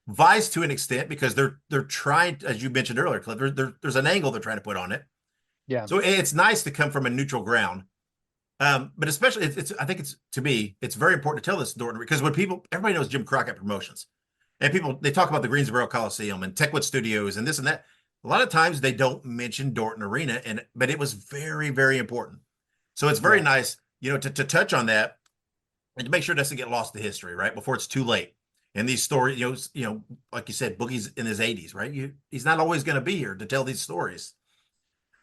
Vice, to an extent, because they're trying, as you mentioned earlier, Cliff, there's an angle they're trying to put on it. Yeah. So it's nice to come from a neutral ground. But especially, I think it's very important to tell this, Dorton, because everybody knows Jim Crockett Promotions. And they talk about the Greensboro Coliseum and Techwood Studios and this and that. A lot of times they don't mention Dorton Arena, but it was very, very important. So it's very nice, to touch on that and to make sure it doesn't get lost to history, right? Before it's too late. And these stories, like you said, Boogie's in his 80s, right? He's not always going to be here to tell these stories.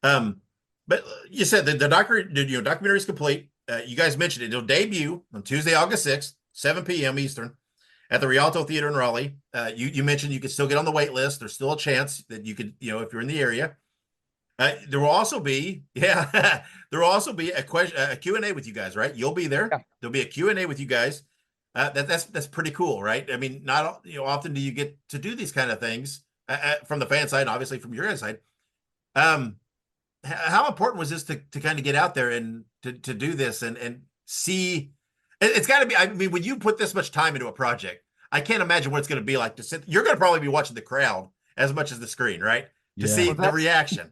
But you said the documentary is complete. You guys mentioned it. It'll debut on Tuesday, August 6th, 7 p.m. Eastern at the Rialto Theater in Raleigh. You mentioned you could still get on the wait list. There's still a chance that you could, if you're in the area. There will also be a Q&A with you guys, right? You'll be there. Yeah. There'll be a Q&A with you guys. That's pretty cool, right? I mean, not often do you get to do these kind of things from the fan side, and obviously from your guys' side. How important was this to kind of get out there and to do this and see? It's got to be. I mean, when you put this much time into a project, I can't imagine what it's going to be like to sit. You're going to probably be watching the crowd as much as the screen, right? To see the reaction.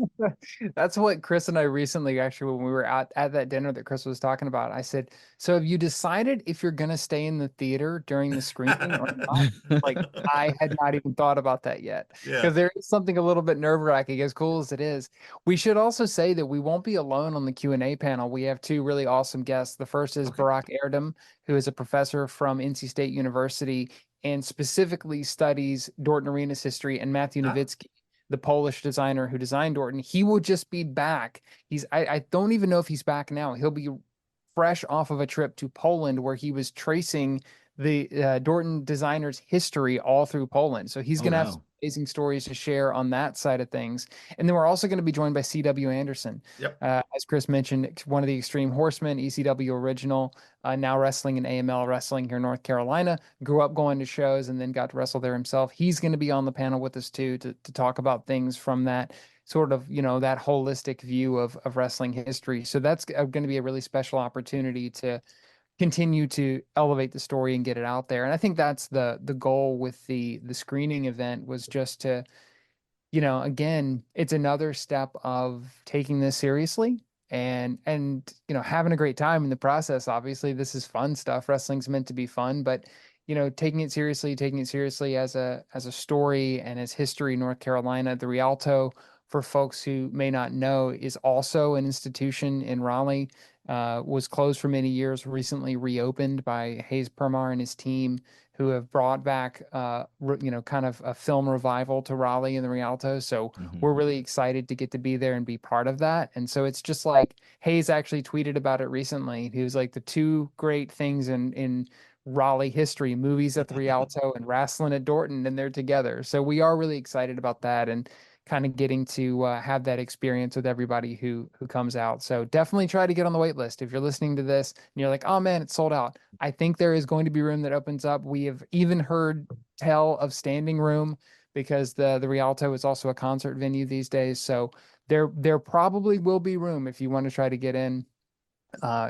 That's what Chris and I recently, actually, when we were at that dinner that Chris was talking about, I said, so have you decided if you're going to stay in the theater during the screening or not? Like, I had not even thought about that yet. Because there is something a little bit nerve-wracking, as cool as it is. We should also say that we won't be alone on the Q&A panel. We have two really awesome guests. The first is Barack Erdem, who is a professor from NC State University and specifically studies Dorton Arena's history, and Matthew Nowicki, the Polish designer who designed Dorton. He will just be back. I don't even know if he's back now. He'll be fresh off of a trip to Poland where he was tracing the Dorton designer's history all through Poland. So he's going to have some amazing stories to share on that side of things. And then we're also going to be joined by C.W. Anderson. Yep. As Chris mentioned, one of the Extreme Horsemen, ECW original, now wrestling in AML Wrestling here in North Carolina, grew up going to shows and then got to wrestle there himself. He's going to be on the panel with us too, to talk about things from that sort of, that holistic view of wrestling history. So that's going to be a really special opportunity to continue to elevate the story and get it out there. And I think that's the goal with the screening event, was just to, again, it's another step of taking this seriously and having a great time in the process. Obviously, this is fun stuff. Wrestling's meant to be fun, but taking it seriously as a story and as history in North Carolina. The Rialto, for folks who may not know, is also an institution in Raleigh. Was closed for many years, recently reopened by Hayes Permar and his team, who have brought back, kind of a film revival to Raleigh and the Rialto. So we're really excited to get to be there and be part of that. And so it's just like Hayes actually tweeted about it recently. He was like, the two great things in Raleigh history, movies at the Rialto and wrestling at Dorton, and they're together. So we are really excited about that and kind of getting to have that experience with everybody who comes out. So definitely try to get on the wait list. If you're listening to this and you're like, oh man, it's sold out, I think there is going to be room that opens up. We have even heard tell of standing room because the Rialto is also a concert venue these days. So there probably will be room if you want to try to get in.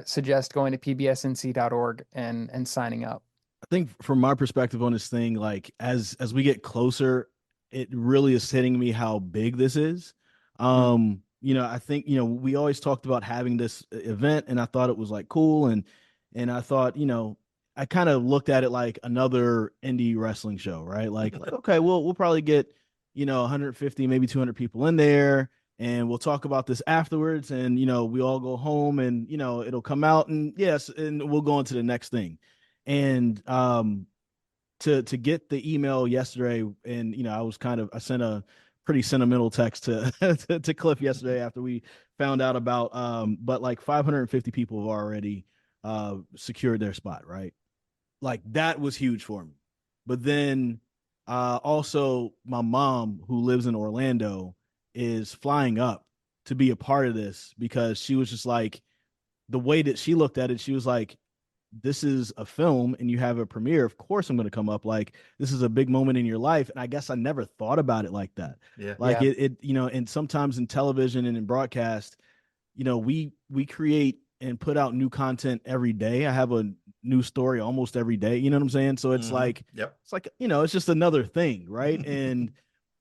Suggest going to pbsnc.org and signing up. I think from my perspective on this thing, like as we get closer, it really is hitting me how big this is. I think, we always talked about having this event, and I thought it was like cool. And I thought, I kind of looked at it like another indie wrestling show, right? Like, okay, we'll probably get, 150, maybe 200 people in there, and we'll talk about this afterwards. And, we all go home and, it'll come out, and yes, and we'll go on to the next thing. And, to get the email yesterday, and I sent a pretty sentimental text to Cliff yesterday after we found out about but like 550 people have already secured their spot, right? Like that was huge for me. But then also my mom, who lives in Orlando, is flying up to be a part of this, because she was just like, the way that she looked at it, she was like, this is a film and you have a premiere. Of course I'm going to come up. Like, this is a big moment in your life. And I guess I never thought about it like that. Yeah. Like it, and sometimes in television and in broadcast, we create and put out new content every day. I have a new story almost every day. You know what I'm saying? So it's like, it's like, it's just another thing. Right.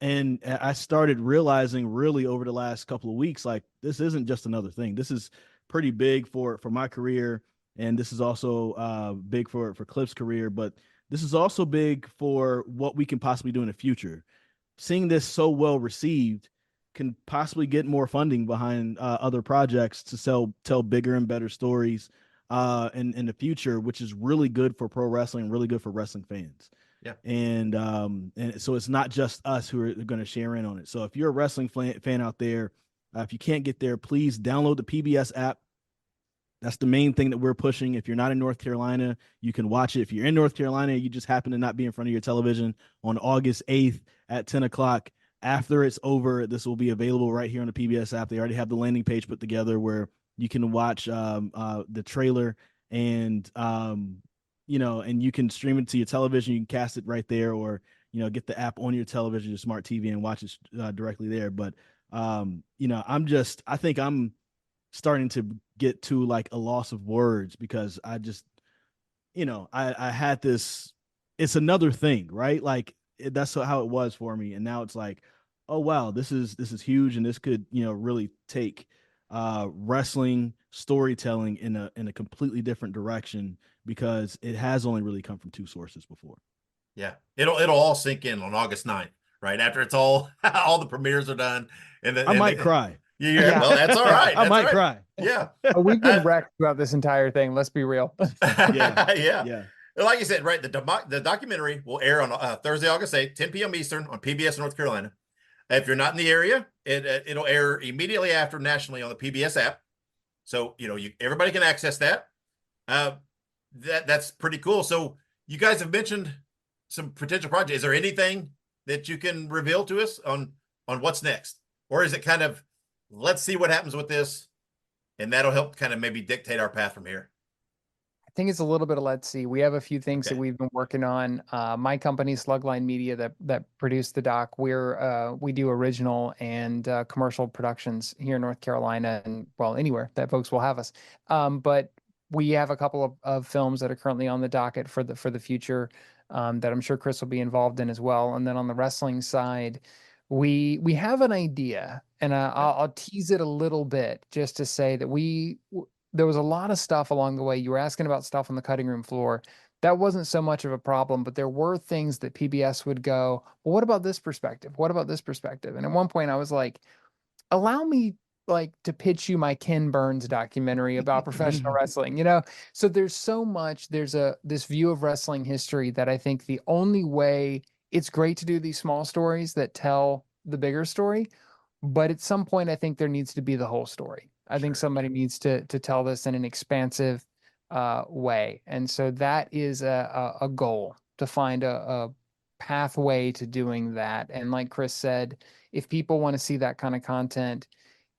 And I started realizing really over the last couple of weeks, like, this isn't just another thing. This is pretty big for my career. And this is also big for Cliff's career, but this is also big for what we can possibly do in the future. Seeing this so well received can possibly get more funding behind other projects to tell bigger and better stories in the future, which is really good for pro wrestling, really good for wrestling fans. Yeah. And so it's not just us who are going to share in on it. So if you're a wrestling fan out there, if you can't get there, please download the PBS app. That's the main thing that we're pushing. If you're not in North Carolina, you can watch it. If you're in North Carolina, you just happen to not be in front of your television on August 8th at 10 o'clock. After it's over, this will be available right here on the PBS app. They already have the landing page put together where you can watch the trailer and, and you can stream it to your television. You can cast it right there, or, get the app on your television, your smart TV, and watch it directly there. But, I think I'm starting to get to like a loss of words, because I just, I had this, it's another thing, right? Like that's how it was for me. And now it's like, oh wow, this is huge. And this could, really take wrestling storytelling in a completely different direction, because it has only really come from two sources before. Yeah. It'll all sink in on August 9th, right? After it's all the premieres are done. And then I might cry. Yeah, well, that's all right. I might cry. Yeah. We've been wrecked throughout this entire thing. Let's be real. Yeah. Like you said, right, the documentary will air on Thursday, August 8th, 10 p.m. Eastern on PBS North Carolina. If you're not in the area, it'll air immediately after nationally on the PBS app. So, everybody can access that. That's pretty cool. So you guys have mentioned some potential projects. Is there anything that you can reveal to us on what's next? Or is it kind of, let's see what happens with this, and that'll help kind of maybe dictate our path from here? I think it's a little bit of let's see. We have a few things that we've been working on. My company, Slugline Media, that produced the doc, we do original and commercial productions here in North Carolina, and well, anywhere that folks will have us. But we have a couple of films that are currently on the docket for the future that I'm sure Chris will be involved in as well. And then on the wrestling side, we have an idea, and I'll tease it a little bit just to say that there was a lot of stuff along the way. You were asking about stuff on the cutting room floor. That wasn't so much of a problem, but there were things that PBS would go, well, what about this perspective? What about this perspective? And at one point I was like, allow me to pitch you my Ken Burns documentary about professional wrestling, So there's so much, there's this view of wrestling history that I think the only way, it's great to do these small stories that tell the bigger story, but at some point I think there needs to be the whole story. I think somebody needs to tell this in an expansive, way. And so that is a goal, to find a pathway to doing that. And like Chris said, if people want to see that kind of content,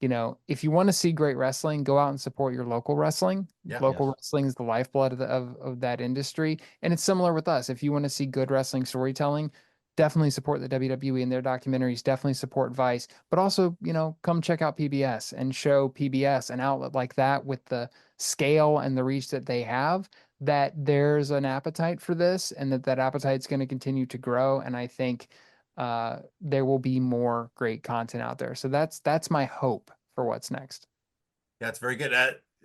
if you want to see great wrestling, go out and support your local wrestling. Yeah. Local wrestling is the lifeblood of that industry. And it's similar with us. If you want to see good wrestling storytelling, definitely support the WWE and their documentaries, definitely support Vice, but also, come check out PBS and show PBS, an outlet like that with the scale and the reach that they have, that there's an appetite for this, and that appetite is going to continue to grow. And I think there will be more great content out there. So that's my hope for what's next. Yeah, it's very good.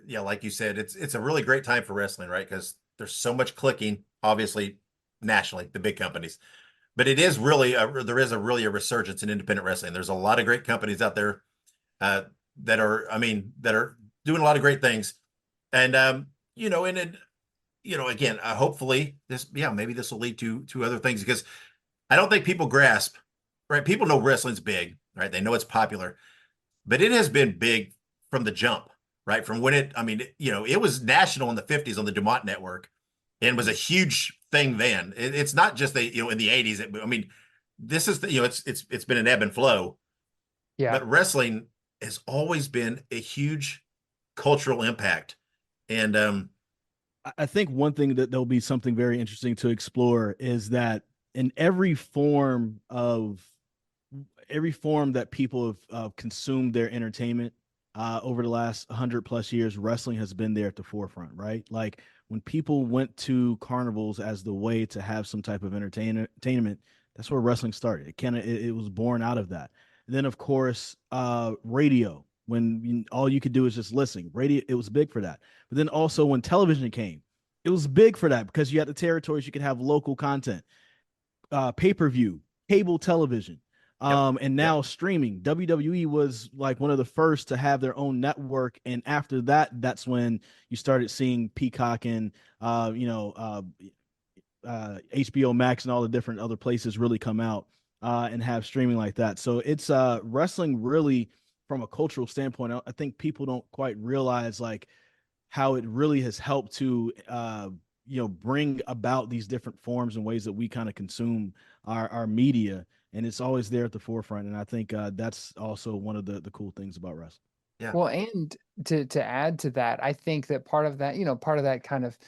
Yeah, like you said, it's a really great time for wrestling, right? Because there's so much clicking, obviously, nationally, the big companies. But it is really there is really a resurgence in independent wrestling. There's a lot of great companies out there that are doing a lot of great things, and again, hopefully maybe this will lead to other things, because I don't think people grasp, right? People know wrestling's big, right? They know it's popular, but it has been big from the jump, right? From when it was national in the 50s on the Dumont Network, and was a huge thing then. It's not just in the 80s. This is it's been an ebb and flow. Yeah. But wrestling has always been a huge cultural impact. And I think one thing that there'll be something very interesting to explore is that in every form that people have consumed their entertainment over the last 100+ years, wrestling has been there at the forefront, right? Like, when people went to carnivals as the way to have some type of entertainment, that's where wrestling started. It was born out of that. And then, of course, radio, when all you could do is just listen. Radio, it was big for that. But then also when television came, it was big for that, because you had the territories, you could have local content, pay-per-view, cable television. And now streaming. WWE was like one of the first to have their own network, and after that, that's when you started seeing Peacock and HBO Max and all the different other places really come out and have streaming like that. So it's wrestling really, from a cultural standpoint, I think people don't quite realize like how it really has helped to bring about these different forms and ways that we kind of consume our media. And it's always there at the forefront. And I think that's also one of the cool things about wrestling. Yeah. Well, and to add to that, I think that part of that kind of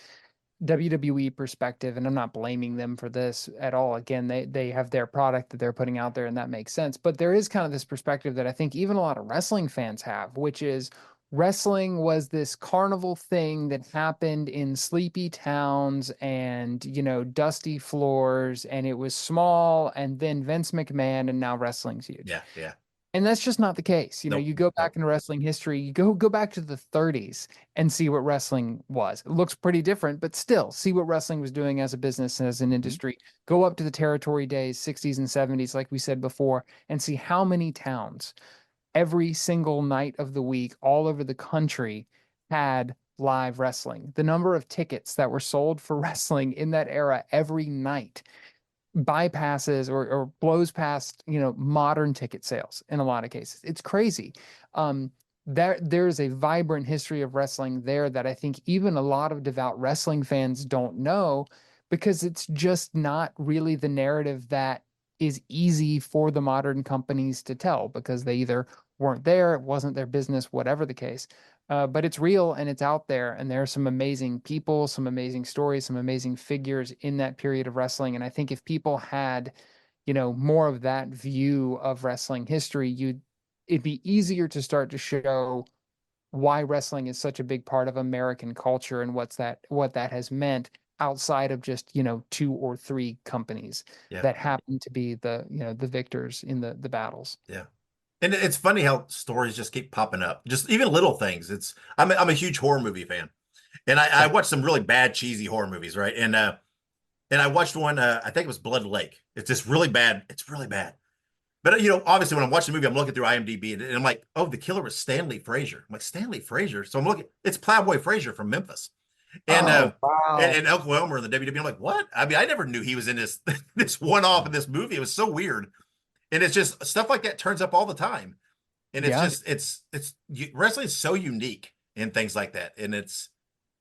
WWE perspective, and I'm not blaming them for this at all. Again, they have their product that they're putting out there, and that makes sense. But there is kind of this perspective that I think even a lot of wrestling fans have, which is wrestling was this carnival thing that happened in sleepy towns and, dusty floors, and it was small, and then Vince McMahon, and now wrestling's huge. Yeah. Yeah. And that's just not the case. Nope. You go back in wrestling history, you go back to the 30s and see what wrestling was. It looks pretty different, but still see what wrestling was doing as a business, as an industry. Go up to the territory days, 60s and 70s, like we said before, and see how many towns every single night of the week all over the country had live wrestling. The number of tickets that were sold for wrestling in that era every night bypasses or blows past, modern ticket sales in a lot of cases. It's crazy. There's a vibrant history of wrestling there that I think even a lot of devout wrestling fans don't know, because it's just not really the narrative that is easy for the modern companies to tell, because they either weren't there, it wasn't their business, whatever the case. But it's real and it's out there, and there are some amazing people, some amazing stories, some amazing figures in that period of wrestling. And I think if people had, more of that view of wrestling history, it'd be easier to start to show why wrestling is such a big part of American culture and what that has meant outside of just, 2 or 3 companies that happen to be the victors in the battles. Yeah. And it's funny how stories just keep popping up, just even little things. I'm a huge horror movie fan, and I watched some really bad, cheesy horror movies, right? And I watched one, I think it was Blood Lake. It's just really bad. It's really bad. But obviously when I'm watching the movie, I'm looking through IMDb, and I'm like, oh, the killer was Stanley Frazier. I'm like, Stanley Frazier. So I'm looking, it's Plowboy Frazier from Memphis, and wow. and Elk Wilmer in the WWE. I'm like, what? I mean, I never knew he was in this this one-off in this movie. It was so weird. And it's just stuff like that turns up all the time. And it's just, wrestling is so unique in things like that. And it's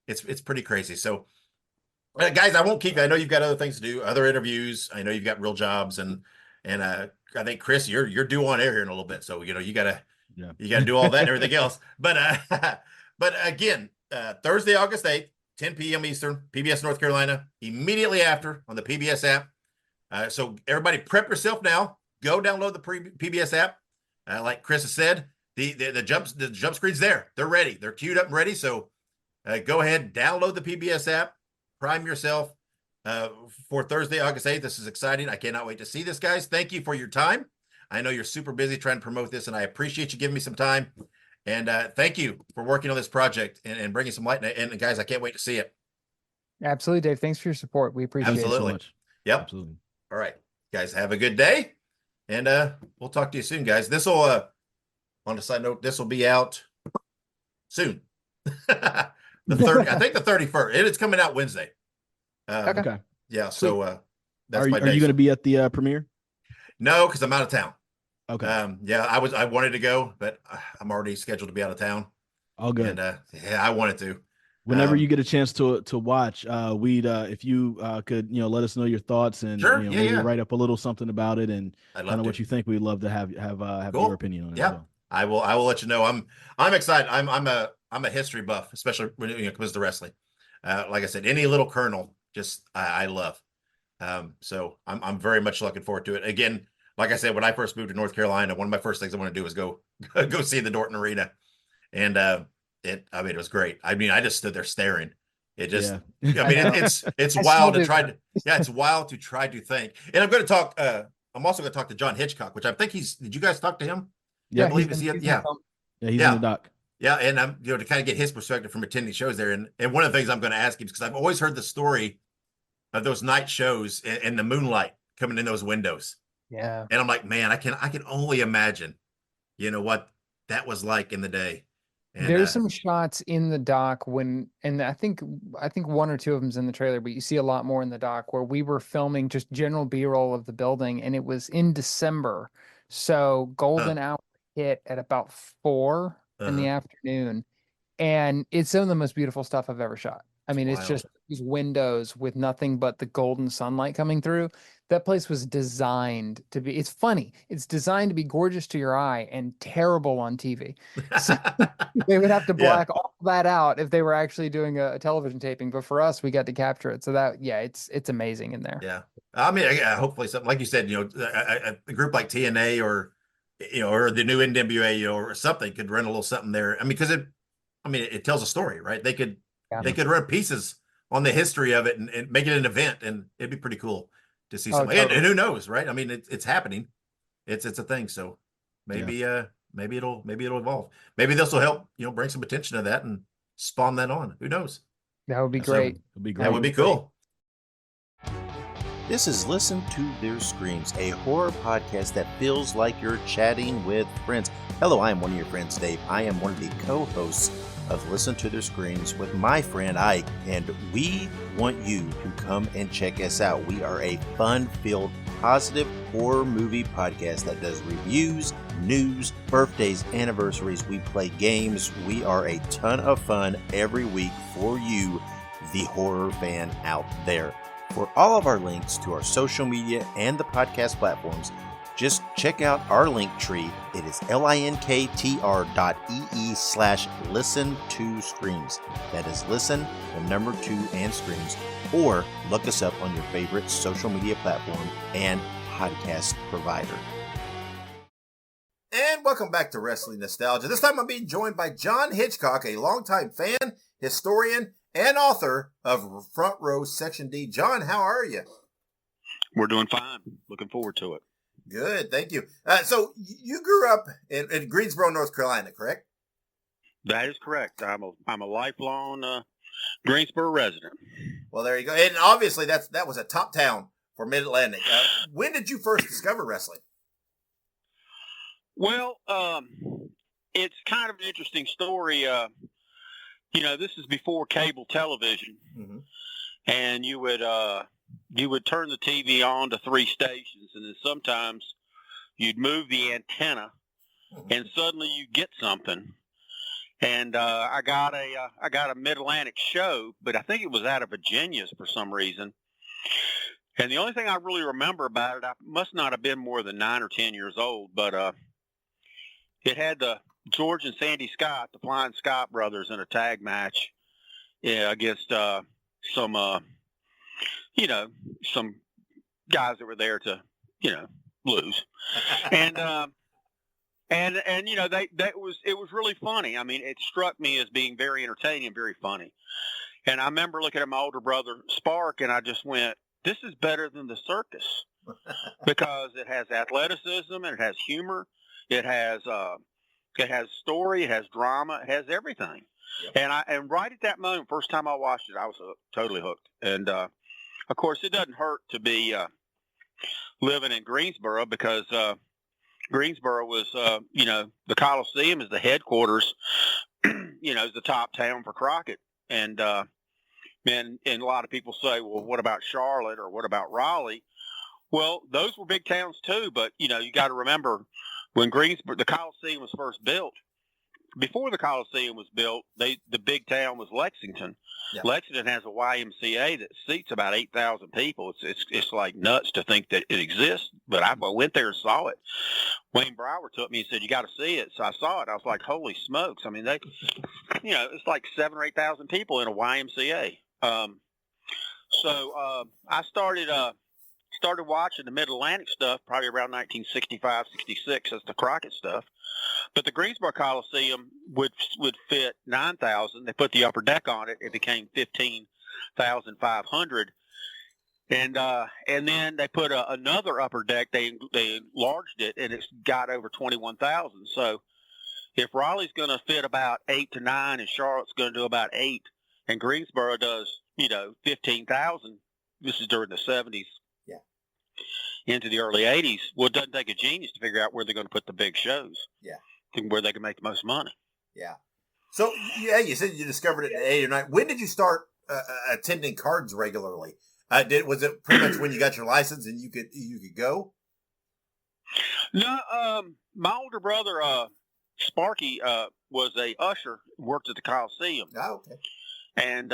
it's pretty crazy. So, guys, I won't keep you. I know you've got other things to do, other interviews. I know you've got real jobs, and I think Chris, you're due on air here in a little bit. So you gotta do all that and everything else. But but again, Thursday, August 8th, 10 p.m. Eastern, PBS North Carolina. Immediately after on the PBS app. So everybody, prep yourself now. Go download the PBS app. Like Chris has said, the jump screen's there. They're ready. They're queued up and ready. So go ahead, download the PBS app. Prime yourself for Thursday, August 8th. This is exciting. I cannot wait to see this, guys. Thank you for your time. I know you're super busy trying to promote this, and I appreciate you giving me some time. And thank you for working on this project and bringing some light. And guys, I can't wait to see it. Absolutely, Dave. Thanks for your support. We appreciate it so much. Yep. Absolutely. All right, guys, have a good day. And we'll talk to you soon, guys. This will, on a side note, this will be out soon. The 30th, I think the 31st. It's coming out Wednesday. Okay. Yeah. So that's are my you going to be at the premiere? No, because I'm out of town. Okay. Yeah, I wanted to go, but I'm already scheduled to be out of town. All good. And yeah, I wanted to. Whenever you get a chance to watch, we'd if you could let us know your thoughts and maybe write up a little something about it and kind of what you think. We'd love to have cool. your opinion on it. Yeah, well. I will let you know. I'm excited. I'm a history buff, especially when it comes to wrestling. Like I said, any little kernel, just I love. So I'm very much looking forward to it. Again, like I said, when I first moved to North Carolina, one of my first things I want to do was go see the Dorton Arena, and it was great. I mean, I just stood there staring. It just, it's wild to try to, it's wild to try to think. And I'm going to talk. I'm also going to talk to John Hitchcock, which I think did you guys talk to him? Yeah, I believe he's in the doc. Yeah, and I'm to kind of get his perspective from attending shows there. And one of the things I'm going to ask him is because I've always heard the story of those night shows and the moonlight coming in those windows. Yeah. And I'm like, man, I can only imagine, what that was like in the day. And, there's some shots in the dock and I think one or two of them's in the trailer, but you see a lot more in the dock where we were filming just general B-roll of the building, and it was in December. So golden hour hit at about 4 in the afternoon. And it's some of the most beautiful stuff I've ever shot. I mean, it's just these windows with nothing but the golden sunlight coming through. That place was designed to be, it's funny. It's designed to be gorgeous to your eye and terrible on TV. So they would have to black all that out if they were actually doing a television taping. But for us, we got to capture it. So that, it's amazing in there. Yeah. I mean, hopefully something, like you said, a group like TNA or the new NWA, or something could run a little something there. I mean, because it tells a story, right? They could run pieces on the history of it and make it an event, and it'd be pretty cool to see something. Totally. And who knows, right? I mean, it's happening. It's a thing. So maybe maybe it'll evolve. Maybe this will help bring some attention to that and spawn that on. Who knows? That would be great. That would be cool. This is Listen to Their Screams, a horror podcast that feels like you're chatting with friends. Hello, I am one of your friends, Dave. I am one of the co-hosts of Listen to Their Screams with my friend Ike, and we want you to come and check us out. We are a fun-filled, positive horror movie podcast that does reviews, news, birthdays, anniversaries. We play games. We are a ton of fun every week for you, the horror fan out there. For all of our links to our social media and the podcast platforms, just check out our link tree. It is linktr.ee/listen2screams. That is listen, the number 2, and screams. Or look us up on your favorite social media platform and podcast provider. And welcome back to Wrestling Nostalgia. This time I'm being joined by John Hitchcock, a longtime fan, historian, and author of Front Row Section D. John, how are you? We're doing fine. Looking forward to it. Good, thank you. So you grew up in Greensboro, North Carolina, correct? That is correct. I'm a lifelong Greensboro resident. Well, there you go. And obviously that was a top town for Mid-Atlantic. When did you first discover wrestling? Well, it's kind of an interesting story. This is before cable television, and you would turn the TV on to 3 stations, and then sometimes you'd move the antenna, and suddenly you get something, And I got a Mid-Atlantic show, but I think it was out of Virginia for some reason. And the only thing I really remember about it, I must not have been more than 9 or 10 years old, but it had the George and Sandy Scott, the Flying Scott brothers, in a tag match against some guys that were there to, lose. And it was really funny. I mean, it struck me as being very entertaining and very funny. And I remember looking at my older brother Spark, and I just went, "This is better than the circus," because it has athleticism and it has humor, it has story, it has drama, it has everything. Yep. And right at that moment, first time I watched it, I was totally hooked. And of course, it doesn't hurt to be living in Greensboro, because Greensboro was, the Coliseum is the headquarters, is the top town for Crockett. And a lot of people say, well, what about Charlotte or what about Raleigh? Well, those were big towns too, but, you got to remember when the Coliseum was first built, before the Coliseum was built, the big town was Lexington. Yep. Lexington has a YMCA that seats about 8,000 people. It's like nuts to think that it exists, but I went there and saw it. Wayne Brower took me and said, "You got to see it." So I saw it. I was like, "Holy smokes!" I mean, it's like 7,000 or 8,000 people in a YMCA. So I started watching the Mid-Atlantic stuff probably around 1965, 66. That's the Crockett stuff. But the Greensboro Coliseum would fit 9,000. They put the upper deck on it. It became 15,500. And then they put another upper deck. They enlarged it, and it's got over 21,000. So if Raleigh's going to fit about 8 to 9, and Charlotte's going to do about 8, and Greensboro does 15,000. This is during the 70s. Yeah. Into the early 80s. Well, it doesn't take a genius to figure out where they're going to put the big shows. Yeah. Where they can make the most money. Yeah. So, you said you discovered it at 8 or 9. When did you start attending cards regularly? Was it pretty much when you got your license and you could go? No, my older brother, Sparky, was a usher, worked at the Coliseum. Oh, okay. And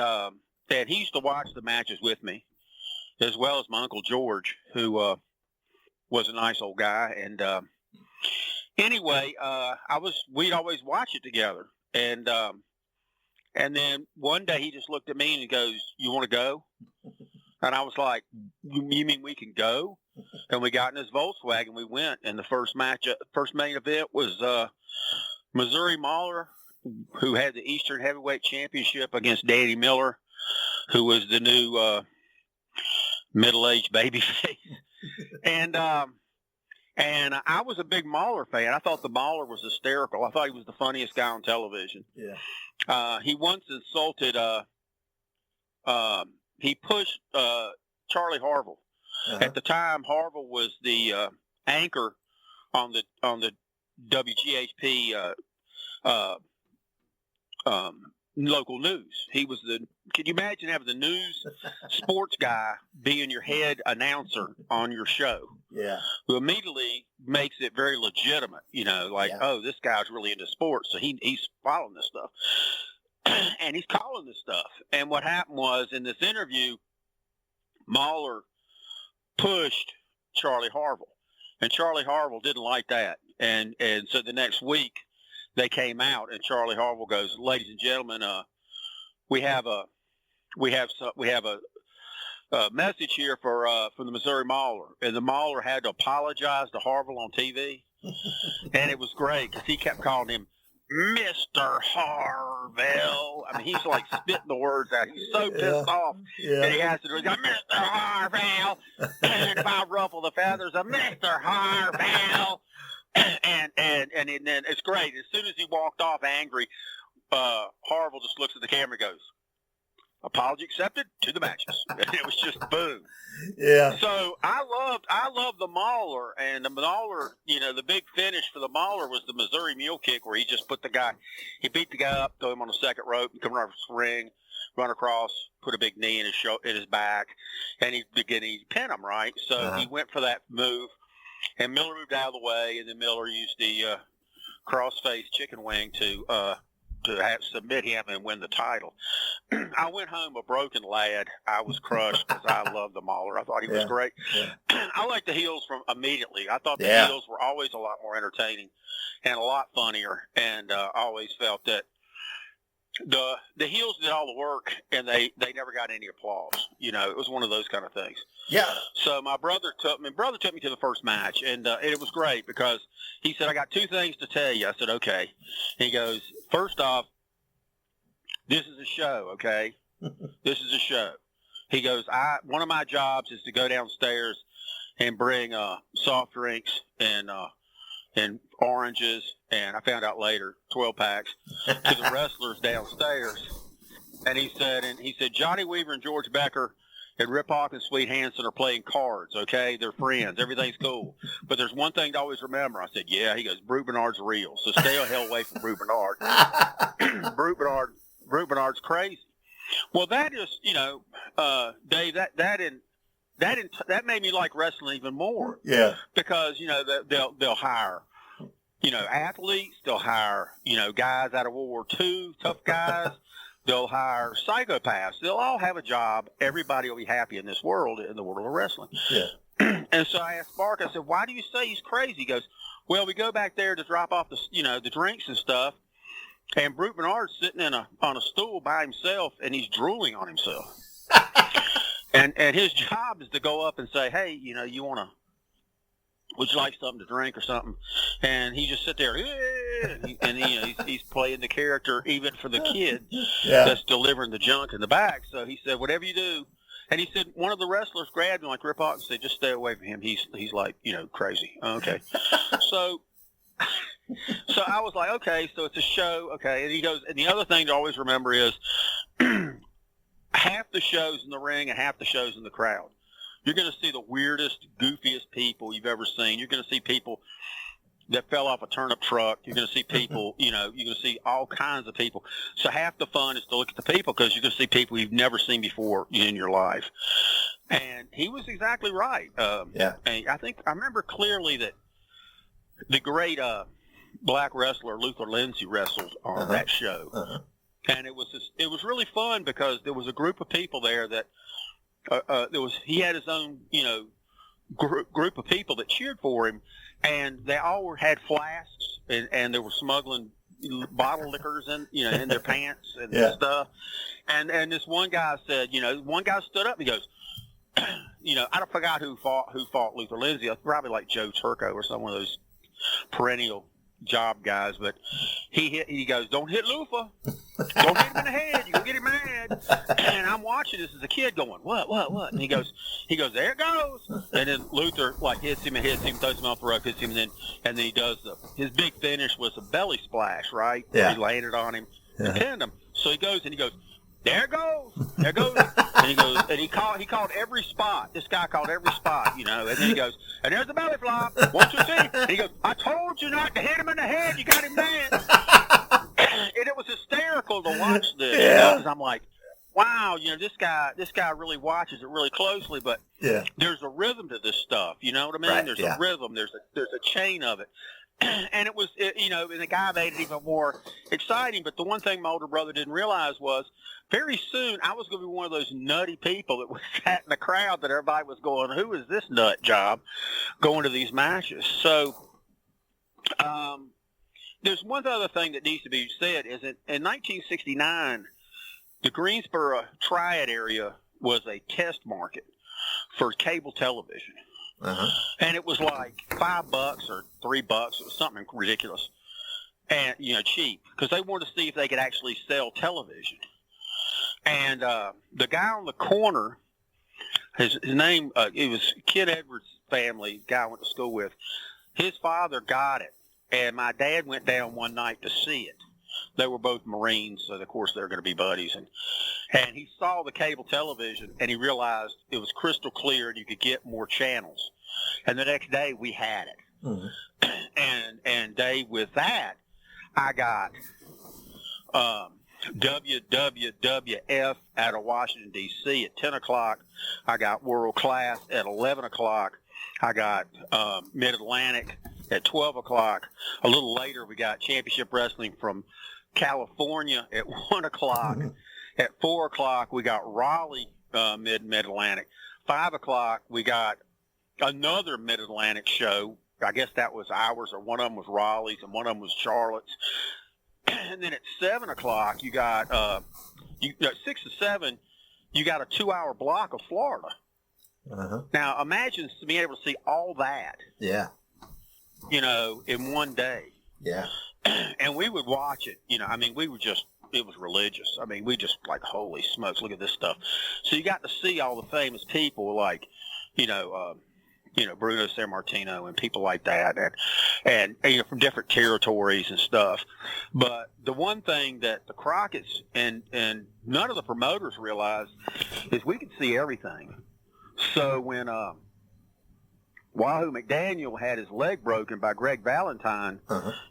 he used to watch the matches with me, as well as my Uncle George, who was a nice old guy. And anyway, we'd always watch it together. And then one day he just looked at me and he goes, "You want to go?" And I was like, "You mean we can go?" And we got in his Volkswagen. We went, and the first main event was Missouri Mauler, who had the Eastern Heavyweight Championship, against Danny Miller, who was the new middle-aged babyface. And I was a big Mauler fan. I thought the Mauler was hysterical. I thought he was the funniest guy on television. Yeah. He once insulted. He pushed Charlie Harville. Uh-huh. At the time, Harville was the anchor on the WGHP local news. He was can you imagine having the news sports guy being your head announcer on your show? Yeah. Who immediately makes it very legitimate, oh, this guy's really into sports, so he's following this stuff. And he's calling this stuff. And what happened was, in this interview, Mauler pushed Charlie Harville. And Charlie Harville didn't like that. And so the next week, they came out, and Charlie Harville goes, "Ladies and gentlemen, we have a message here from the Missouri Mauler." And the Mauler had to apologize to Harville on TV, and it was great because he kept calling him Mr. Harville. I mean, he's like spitting the words out. He's so pissed off that he has to do it. Mr. Harville, and if I ruffle the feathers of Mr. Harville. And then it's great. As soon as he walked off angry, Harville just looks at the camera and goes, "Apology accepted, to the matches." And it was just boom. Yeah. So I loved the Mauler, and the Mauler, the big finish for the Mauler was the Missouri Mule Kick, where he just beat the guy up, throw him on the second rope, come right off the ring, run across, put a big knee in his back, and he'd pin him, right? So he went for that move. And Miller moved out of the way, and then Miller used the crossface chicken wing to submit him and win the title. I went home a broken lad. I was crushed because I loved the Mauler. I thought he was great. Yeah. I liked the heels from immediately. I thought the heels were always a lot more entertaining and a lot funnier, and I always felt that the heels did all the work, and they never got any applause. You know, it was one of those kind of things. Yeah. So my brother took me to the first match, and it was great because he said, "I got two things to tell you." I said, "Okay." He goes, "First off, this is a show, okay? This is a show." He goes, one of my jobs is to go downstairs and bring soft drinks and oranges, and I found out later, 12 packs, to the wrestlers downstairs. And he said, "Johnny Weaver and George Becker and Rip Hawk and Sweet Hansen are playing cards, okay? They're friends. Everything's cool. But there's one thing to always remember." I said, "Yeah." He goes, "Brute Bernard's real, so stay the hell away from Brute Bernard." Brute Bernard's crazy. Well, that is, Dave, that made me like wrestling even more. Yeah. Because, they'll hire, athletes, they'll hire, guys out of World War II, tough guys. They'll hire psychopaths. They'll all have a job. Everybody will be happy in this world, in the world of wrestling. Yeah. And so I asked Spark, I said, "Why do you say he's crazy?" He goes, "Well, we go back there to drop off the drinks and stuff, and Brute Bernard's sitting on a stool by himself, and he's drooling on himself." And his job is to go up and say, "Hey, would you like something to drink or something?" And he just sit there, and he's playing the character even for the kid that's delivering the junk in the back. So he said, "Whatever you do," and he said one of the wrestlers grabbed him like Rip Hawk and said, "Just stay away from him. He's like crazy." Okay, so I was like, okay, so it's a show, okay. And he goes, and the other thing to always remember is half the shows in the ring and half the shows in the crowd. You're going to see the weirdest, goofiest people you've ever seen. You're going to see people that fell off a turnip truck. You're going to see people, you're going to see all kinds of people. So half the fun is to look at the people because you're going to see people you've never seen before in your life. And he was exactly right. And I remember clearly that the great black wrestler Luther Lindsay wrestled on that show. And it was really fun because there was a group of people there that he had his own group of people that cheered for him, and they all had flasks and they were smuggling bottle liquors in their pants and stuff. And this one guy said, one guy stood up and he goes, I forgot who fought Luther Lindsay. It was probably like Joe Turco or some of those perennial job guys, but he goes, "Don't hit Luther. Don't hit him in the head. You're gonna get him mad." And I'm watching this as a kid going, what? And he goes, "There it goes." And then Luther hits him, throws him off the rope, hits him, and then he does his big finish was a belly splash, right? Yeah. He landed on him and pinned him. So he goes, "There it goes. There goes." And he called every spot. This guy called every spot, and then he goes, "And there's the belly flop. 1, 2, 3." And he goes, "I told you not to hit him in the head. You got him mad." And it was hysterical to watch this, because I'm like, wow, this guy really watches it really closely, but there's a rhythm to this stuff. You know what I mean? Right, there's a rhythm. There's a chain of it. And it was, and the guy made it even more exciting. But the one thing my older brother didn't realize was very soon I was going to be one of those nutty people that was sat in the crowd that everybody was going, "Who is this nut job going to these matches?" So there's one other thing that needs to be said is that in 1969, the Greensboro Triad area was a test market for cable television. And it was like $5 or $3. It was something ridiculous, and cheap, because they wanted to see if they could actually sell television. And the guy on the corner, his name, it was Kid Edwards' family, guy I went to school with. His father got it, and my dad went down one night to see it. They were both Marines, so of course they're going to be buddies. And he saw the cable television, and he realized it was crystal clear and you could get more channels. And the next day we had it. And Dave, with that, I got WWF out of Washington, D.C. at 10 o'clock. I got World Class at 11 o'clock. I got Mid-Atlantic at 12 o'clock. A little later, we got Championship Wrestling from California at 1 o'clock. At 4 o'clock, we got Raleigh, Mid-Atlantic. 5 o'clock, we got another Mid-Atlantic show. I guess that was ours, or one of them was Raleigh's, and one of them was Charlotte's. And then at 7 o'clock, you got 6 to 7, you got a 2-hour block of Florida. Uh-huh. Now, imagine being able to see all that. Yeah. In one day. Yeah. And we would watch it. We would just, it was religious. We just like, holy smokes, look at this stuff. So you got to see all the famous people like, Bruno Sammartino and people like that, and from different territories and stuff. But the one thing that the Crockett's and none of the promoters realized is we could see everything. So when Wahoo McDaniel had his leg broken by Greg Valentine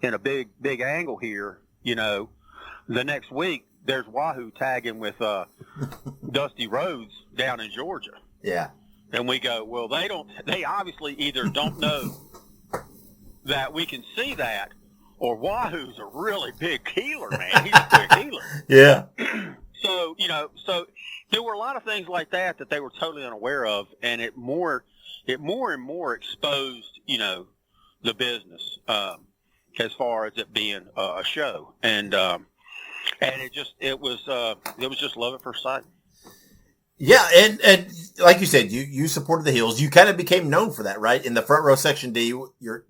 in a big angle here, the next week there's Wahoo tagging with Dusty Rhodes down in Georgia. Yeah. And we go, well, they obviously either don't know that we can see that, or Wahoo's a really big healer, man. He's a big healer. Yeah. So there were a lot of things like that they were totally unaware of, and it more and more exposed, the business as far as it being a show, and it was just love at first sight. Yeah, and like you said, you supported the heels. You kind of became known for that, right? In the front row section D, you're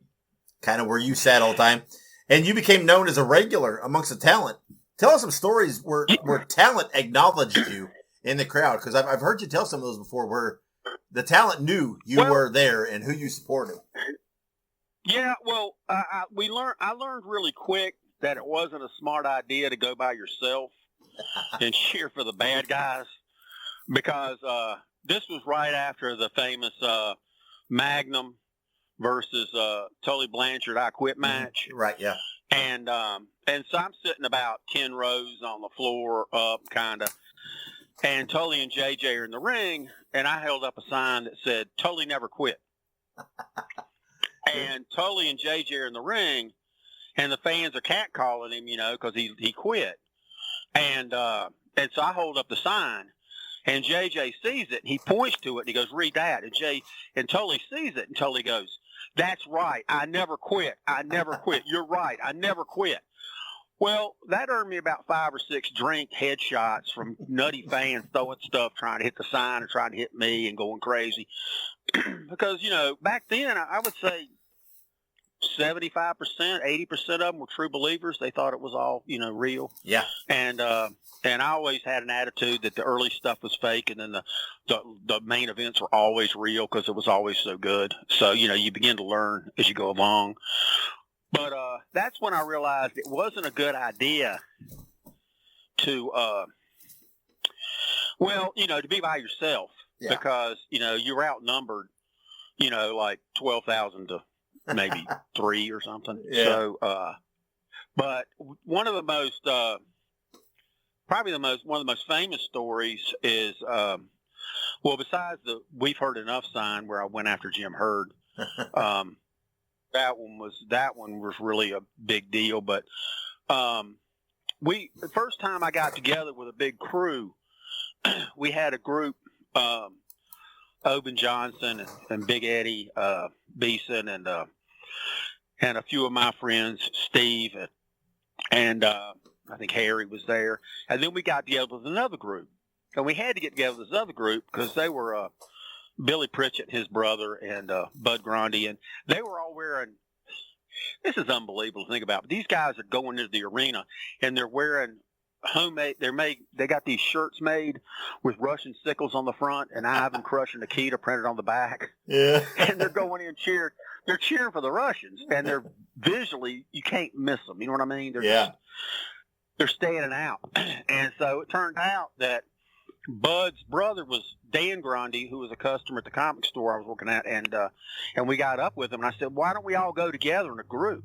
kind of where you sat all the time, and you became known as a regular amongst the talent. Tell us some stories where talent acknowledged you in the crowd, because I've heard you tell some of those before, where the talent knew you were there and who you supported. Yeah, well, I learned really quick that it wasn't a smart idea to go by yourself and cheer for the bad guys. Because this was right after the famous Magnum versus Tully Blanchard I Quit match. Right, yeah. And so I'm sitting about 10 rows on the floor up, kind of. And Tully and JJ are in the ring, and I held up a sign that said, Tully never quit. And Tully and JJ are in the ring, and the fans are catcalling him, because he quit. And so I hold up the sign. And JJ sees it, and he points to it, and he goes, read that. And Tully sees it, and Tully goes, that's right. I never quit. I never quit. You're right. I never quit. Well, that earned me about 5 or 6 drink headshots from nutty fans throwing stuff, trying to hit the sign and trying to hit me and going crazy. Because, back then, I would say 75%, 80% of them were true believers. They thought it was all, real. Yeah. And I always had an attitude that the early stuff was fake, and then the main events were always real because it was always so good. So, you begin to learn as you go along. But that's when I realized it wasn't a good idea to, to be by yourself. Yeah. Because, you're outnumbered, like 12,000 to maybe 3 or something. Yeah. So, but one of the most, one of the most famous stories is, besides the "We've Heard Enough" sign where I went after Jim Herd, that one was really a big deal. But the first time I got together with a big crew, we had a group, Obin Johnson and Big Eddie Beeson and a few of my friends, Steve and I think Harry was there. And then we got together with another group. And we had to get together with this other group because they were Billy Pritchett, his brother, and Bud Grundy. And they were all wearing, this is unbelievable to think about, but these guys are going into the arena and they're wearing homemade, they got these shirts made with Russian sickles on the front and Ivan Crush and Nikita printed on the back. Yeah. And they're going in cheering. They're cheering for the Russians, and they're visually, you can't miss them. You know what I mean? They're standing out. And so it turned out that Bud's brother was Dan Grundy, who was a customer at the comic store I was working at, and we got up with him, and I said, why don't we all go together in a group?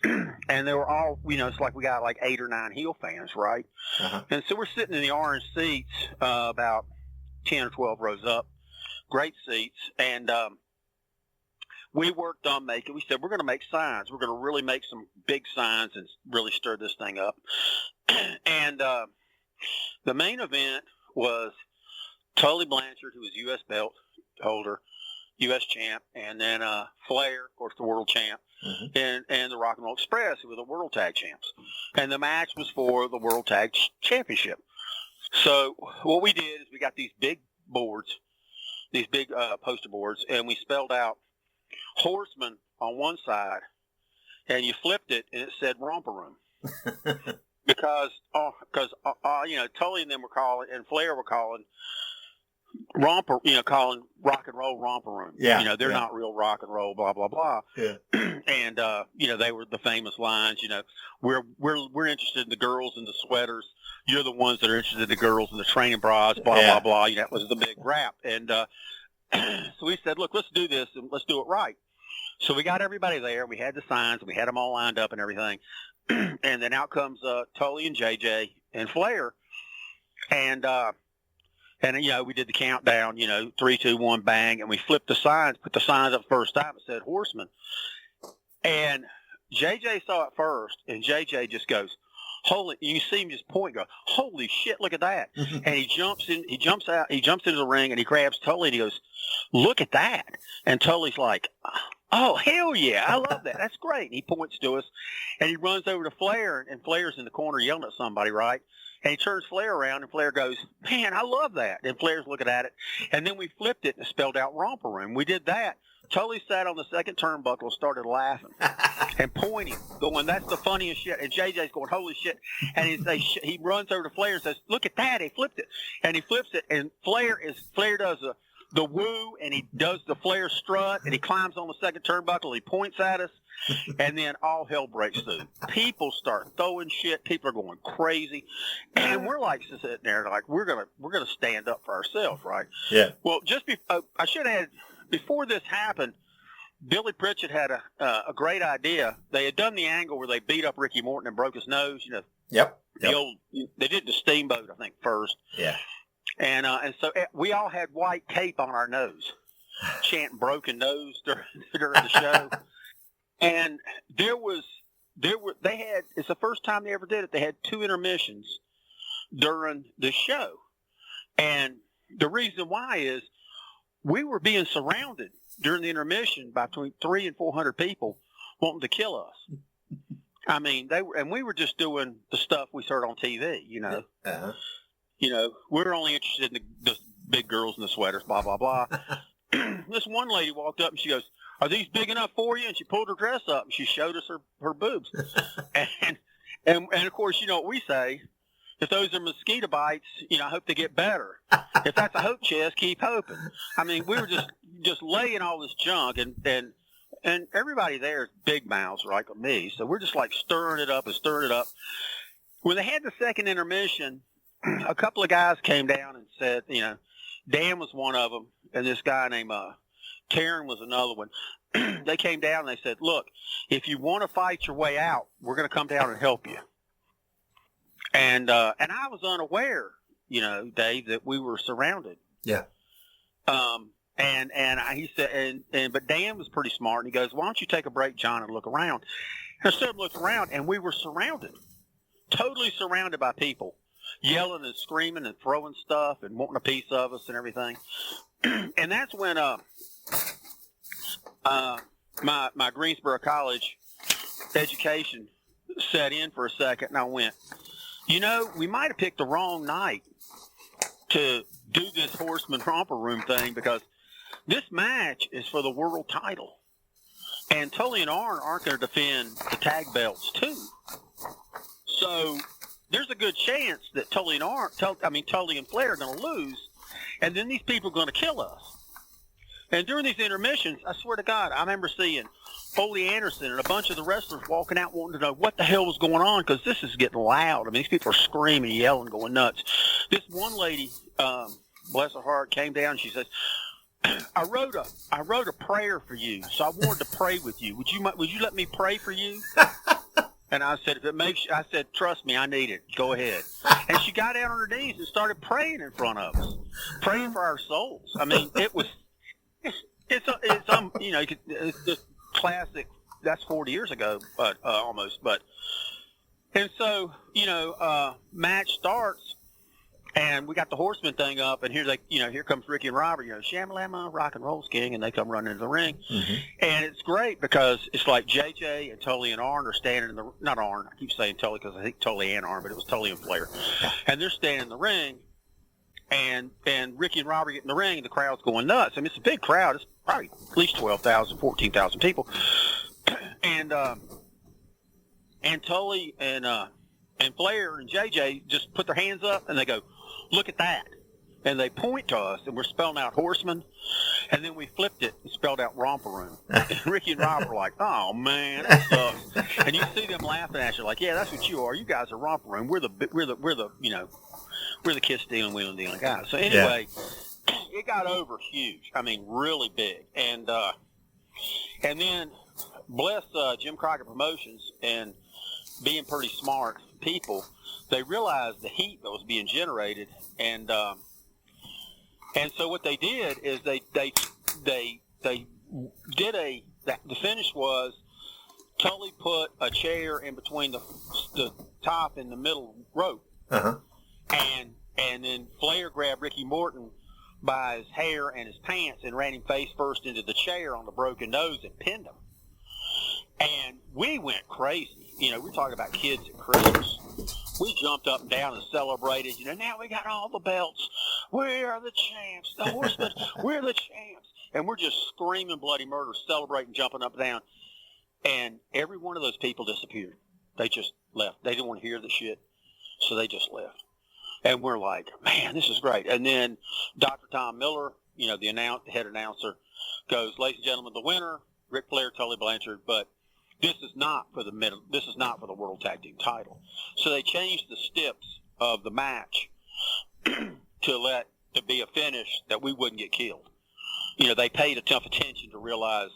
And they were all, it's like we got like 8 or 9 heel fans, right? Uh-huh. And so we're sitting in the orange seats, about 10 or 12 rows up, great seats, and we worked on making. We said we're going to make signs. We're going to really make some big signs and really stir this thing up. And the main event was Tully Blanchard, who was U.S. belt holder, U.S. champ, and then Flair, of course, the world champ, and the Rock and Roll Express, who were the world tag champs. And the match was for the world tag championship. So what we did is we got these big boards, these big poster boards, and we spelled out Horseman on one side, and you flipped it, and it said Romper Room. because Tully and them were calling, and Flair were calling Romper, calling Rock and Roll Romper Room. Yeah. They're not real rock and roll, blah, blah, blah. Yeah. And, they were the famous lines, we're interested in the girls in the sweaters. You're the ones that are interested in the girls in the training bras, blah, blah, blah. That was the big rap. And so we said, look, let's do this and let's do it right. So we got everybody there. We had the signs. We had them all lined up and everything. And then out comes Tully and JJ and Flair. And we did the countdown, 3, 2, 1, bang. And we flipped the signs, put the signs up first time. It said Horseman. And JJ saw it first. And JJ just goes, you see him just point, go, holy shit, look at that. And he jumps into the ring and he grabs Tully and he goes, look at that. And Tully's like, oh, hell yeah, I love that. That's great. And he points to us and he runs over to Flair, and Flair's in the corner yelling at somebody, right? And he turns Flair around and Flair goes, man, I love that. And Flair's looking at it. And then we flipped it and spelled out Romper Room. We did that. Tully sat on the second turnbuckle and started laughing and pointing, going, that's the funniest shit. And JJ's going, holy shit. And he runs over to Flair and says, look at that. He flipped it. And he flips it. And Flair does the woo, and he does the Flair strut, and he climbs on the second turnbuckle. He points at us, and then all hell breaks loose. People start throwing shit. People are going crazy. And we're like sitting there like, we're gonna stand up for ourselves, right? Yeah. Well, I should have had, before this happened, Billy Pritchett had a great idea. They had done the angle where they beat up Ricky Morton and broke his nose. Yep. They did the Steamboat, I think, first. Yeah. And so we all had white tape on our nose, chanting broken nose during the show. And it's the first time they ever did it. They had 2 intermissions during the show. And the reason why is we were being surrounded during the intermission by between 300 and 400 people wanting to kill us. I mean, we were just doing the stuff we heard on TV, Uh-huh. We're only interested in the big girls in the sweaters, blah, blah, blah. This one lady walked up and she goes, are these big enough for you? And she pulled her dress up and she showed us her boobs. and of course, you know what we say, if those are mosquito bites, I hope they get better. If that's a hope chest, keep hoping. I mean, we were just laying all this junk and everybody there is big mouths, right, like me. So we're just like stirring it up. When they had the second intermission, a couple of guys came down and said, Dan was one of them, and this guy named Karen was another one. They came down and they said, look, if you want to fight your way out, we're going to come down and help you. And I was unaware, Dave, that we were surrounded. Yeah. He said, but Dan was pretty smart, and he goes, why don't you take a break, John, and look around? And I stood and looked around, and we were surrounded, totally surrounded by people, yelling and screaming and throwing stuff and wanting a piece of us and everything. And that's when my Greensboro College education set in for a second, and I went, we might have picked the wrong night to do this Horseman Romper Room thing, because this match is for the world title. And Tully and Arn aren't going to defend the tag belts, too. So there's a good chance that Tully and Flair are going to lose, and then these people are going to kill us. And during these intermissions, I swear to God, I remember seeing Foley Anderson and a bunch of the wrestlers walking out wanting to know what the hell was going on, because this is getting loud. I mean, these people are screaming, yelling, going nuts. This one lady, bless her heart, came down and she says, I wrote a prayer for you, so I wanted to pray with you. Would you let me pray for you? And I said, trust me, I need it. Go ahead. And she got down on her knees and started praying in front of us, praying for our souls. I mean, it was It's just classic. That's 40 years ago, but almost. But and so match starts, and we got the Horseman thing up, and here comes Ricky and Robert. Shamalama, Rock and Roll's King, and they come running into the ring, and it's great because it's like JJ and Tully and Arn are standing in not Arn. I keep saying Tully because I think Tully and Arn, but it was Tully and Flair, and they're standing in the ring. And Ricky and Robert get in the ring, and the crowd's going nuts. I mean, it's a big crowd. It's probably at least 12,000, 14,000 people. And Tully and Flair and JJ just put their hands up, and they go, "Look at that!" And they point to us, and we're spelling out Horseman. And then we flipped it and spelled out Romper Room. And Ricky and Robert were like, "Oh man, that sucks." And you see them laughing at you, like, "Yeah, that's what you are. You guys are Romper Room. We're the kiss stealing, wheeling dealing guys." So anyway, it got over huge. I mean, really big. And then bless Jim Crockett Promotions and being pretty smart people, they realized the heat that was being generated, and so what they did is they did the finish was Tully put a chair in between the top and the middle rope. And then Flair grabbed Ricky Morton by his hair and his pants and ran him face first into the chair on the broken nose and pinned him. And we went crazy. We're talking about kids at Christmas. We jumped up and down and celebrated. Now we got all the belts. We are the champs. The Horsemen, we're the champs. And we're just screaming bloody murder, celebrating, jumping up and down. And every one of those people disappeared. They just left. They didn't want to hear the shit, so they just left. And we're like, man, this is great. And then Dr. Tom Miller, the head announcer, goes, "Ladies and gentlemen, the winner, Ric Flair, Tully Blanchard, but this is not for the World Tag Team title." So they changed the steps of the match to be a finish that we wouldn't get killed. They paid enough attention to realize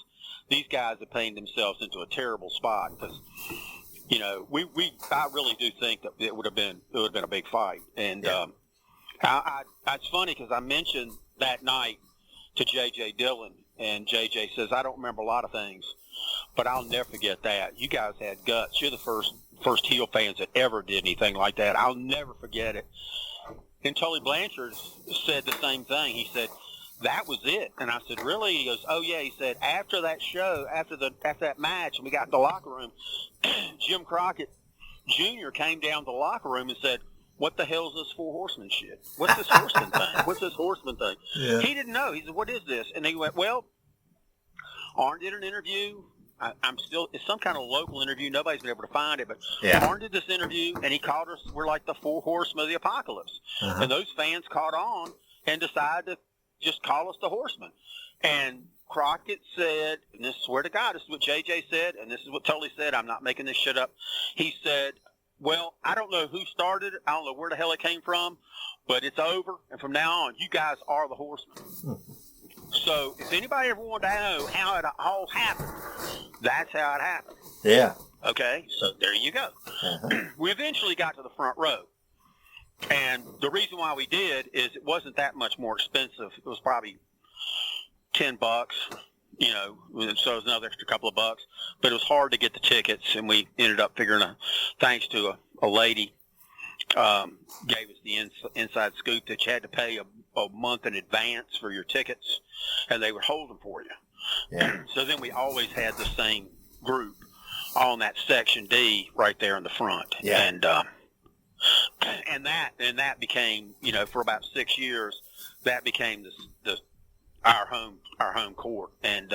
these guys have painted themselves into a terrible spot because, I really do think that it would have been a big fight. And it's funny because I mentioned that night to J.J. Dillon, and J.J. says, "I don't remember a lot of things, but I'll never forget that. You guys had guts. You're the first heel fans that ever did anything like that. I'll never forget it." And Tully Blanchard said the same thing. He said, "That was it." And I said, "Really?" He goes, "Oh yeah." He said, "After that show, after that match, and we got in the locker room, Jim Crockett Jr. came down to the locker room and said, 'What the hell is this Four Horsemen shit? What's this Horseman thing? What's this Horseman thing?'" Yeah. He didn't know. He said, "What is this?" And he went, "Well, Arn did an interview. It's some kind of local interview. Nobody's been able to find it, but Arn did this interview, and he called us, we're like the Four Horsemen of the Apocalypse." And those fans caught on and decided to just call us the Horsemen. And Crockett said, and this, swear to God, this is what JJ said, and this is what Tully said. I'm not making this shit up. He said, "Well, I don't know who started it. I don't know where the hell it came from, but it's over. And from now on, you guys are the Horsemen." So if anybody ever wanted to know how it all happened, that's how it happened. Yeah. Okay, so there you go. We eventually got to the front row. And the reason why we did is it wasn't that much more expensive. It was probably $10, so it was another extra couple of bucks. But it was hard to get the tickets, and we ended up figuring thanks to a lady, gave us the inside scoop that you had to pay a month in advance for your tickets, and they would hold them for you. Yeah. So then we always had the same group on that section D right there in the front. Yeah. And that became, for about 6 years, that became our home court. And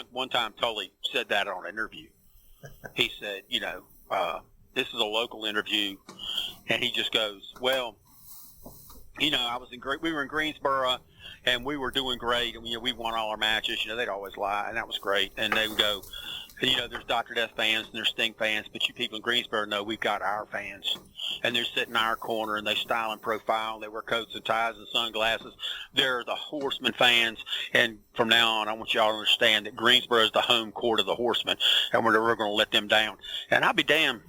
one time Tully said that on an interview. He said, this is a local interview, and he just goes, "Well, we were in Greensboro, and we were doing great, and we won all our matches." They'd always lie, and that was great. And they would go, "There's Dr. Death fans and there's Sting fans, but you people in Greensboro know we've got our fans, and they're sitting in our corner, and they style and profile. They wear coats and ties and sunglasses. They're the Horsemen fans, and from now on, I want y'all to understand that Greensboro is the home court of the Horsemen, and we're never going to let them down." And I'll be damned,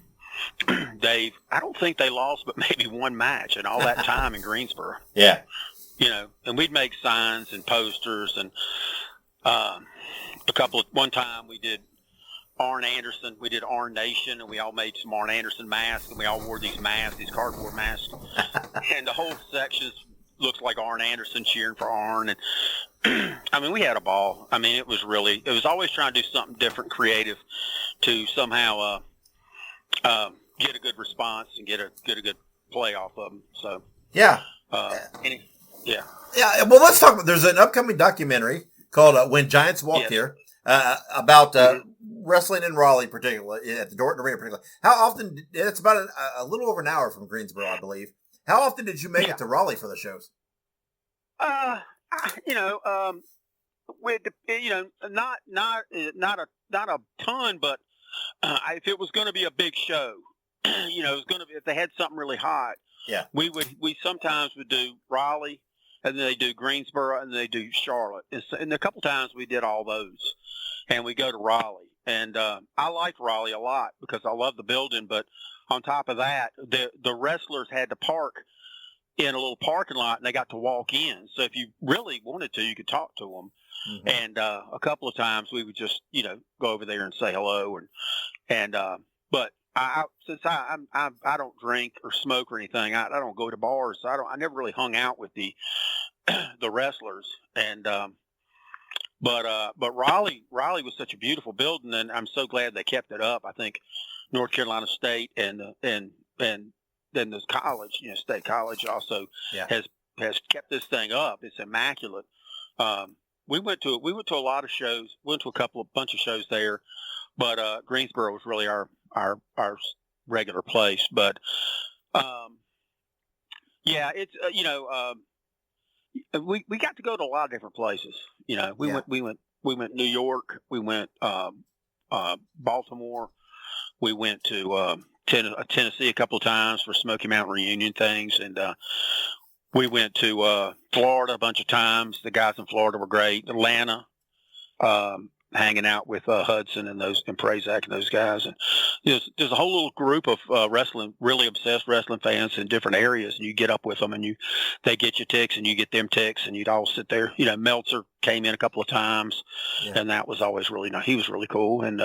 Dave, I don't think they lost but maybe one match in all that time in Greensboro. Yeah. and we'd make signs and posters, and one time we did Arn Anderson. We did Arn Nation, and we all made some Arn Anderson masks, and we all wore these masks, these cardboard masks, and the whole section looks like Arn Anderson cheering for Arn. And I mean, we had a ball. I mean, it was always trying to do something different, creative, to somehow get a good response and get a good play off of them. So yeah. Yeah. Well, let's talk about. There's an upcoming documentary called "When Giants Walked Here" about wrestling in Raleigh, particularly at the Dorton Arena. Particularly, how often? It's about a little over an hour from Greensboro, I believe. How often did you make it to Raleigh for the shows? Not a ton, but if it was going to be a big show, it was going to be, if they had something really hot. Yeah, we sometimes would do Raleigh, and then they do Greensboro, and they do Charlotte, and a couple times we did all those, and we go to Raleigh, and I liked Raleigh a lot because I love the building, but on top of that, the wrestlers had to park in a little parking lot, and they got to walk in. So if you really wanted to, you could talk to them. Mm-hmm. And a couple of times we would just go over there and say hello, but since I don't drink or smoke or anything, I don't go to bars. So I never really hung out with the wrestlers. And but Raleigh was such a beautiful building, and I'm so glad they kept it up. I think North Carolina State and then the college, State College also has kept this thing up. It's immaculate. We went to a lot of shows. Went to a bunch of shows there, but Greensboro was really our regular place. But it's we got to go to a lot of different places. We went New York. We went Baltimore. We went to Tennessee a couple of times for Smoky Mountain reunion things, and we went to Florida a bunch of times. The guys in Florida were great. Atlanta, hanging out with Hudson and Prazak and those guys, and there's a whole little group of really obsessed wrestling fans in different areas, and you get up with them, and they get you ticks, and you get them ticks, and you'd all sit there. Meltzer came in a couple of times, and that was always really nice. He was really cool, and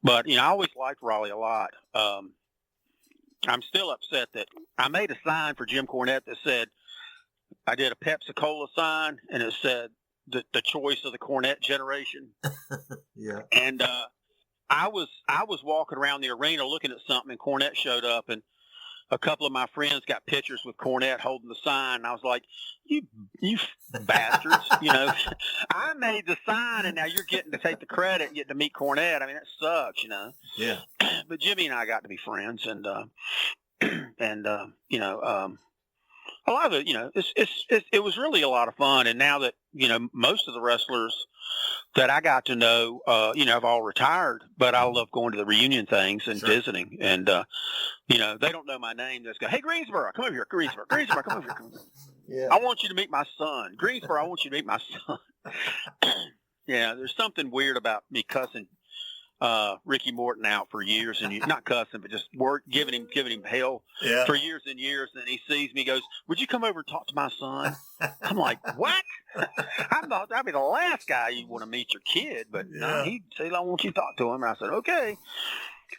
but I always liked Raleigh a lot. I'm still upset that I made a sign for Jim Cornette that said, I did a Pepsi-Cola sign, and it said the choice of the Cornette generation. Yeah. And I was walking around the arena looking at something, and Cornette showed up, and a couple of my friends got pictures with Cornette holding the sign. And I was like, you bastards, I made the sign, and now you're getting to take the credit and getting to meet Cornette. I mean, that sucks, Yeah. But Jimmy and I got to be friends, and a lot of it, it was really a lot of fun. And now that, most of the wrestlers that I got to know, have all retired, but I love going to the reunion things and visiting. And, they don't know my name. They just go, hey, Greensboro, come over here. Greensboro, come over here. Yeah. I want you to meet my son. Greensboro, I want you to meet my son. Yeah, there's something weird about me cussing Ricky Morton out for years, and not cussing, but just giving him hell for years and years. And he sees me, goes, "Would you come over and talk to my son?" I'm like, "What?" I thought that'd be the last guy you want to meet your kid, but no, he said, "I want you to talk to him." And I said, "Okay."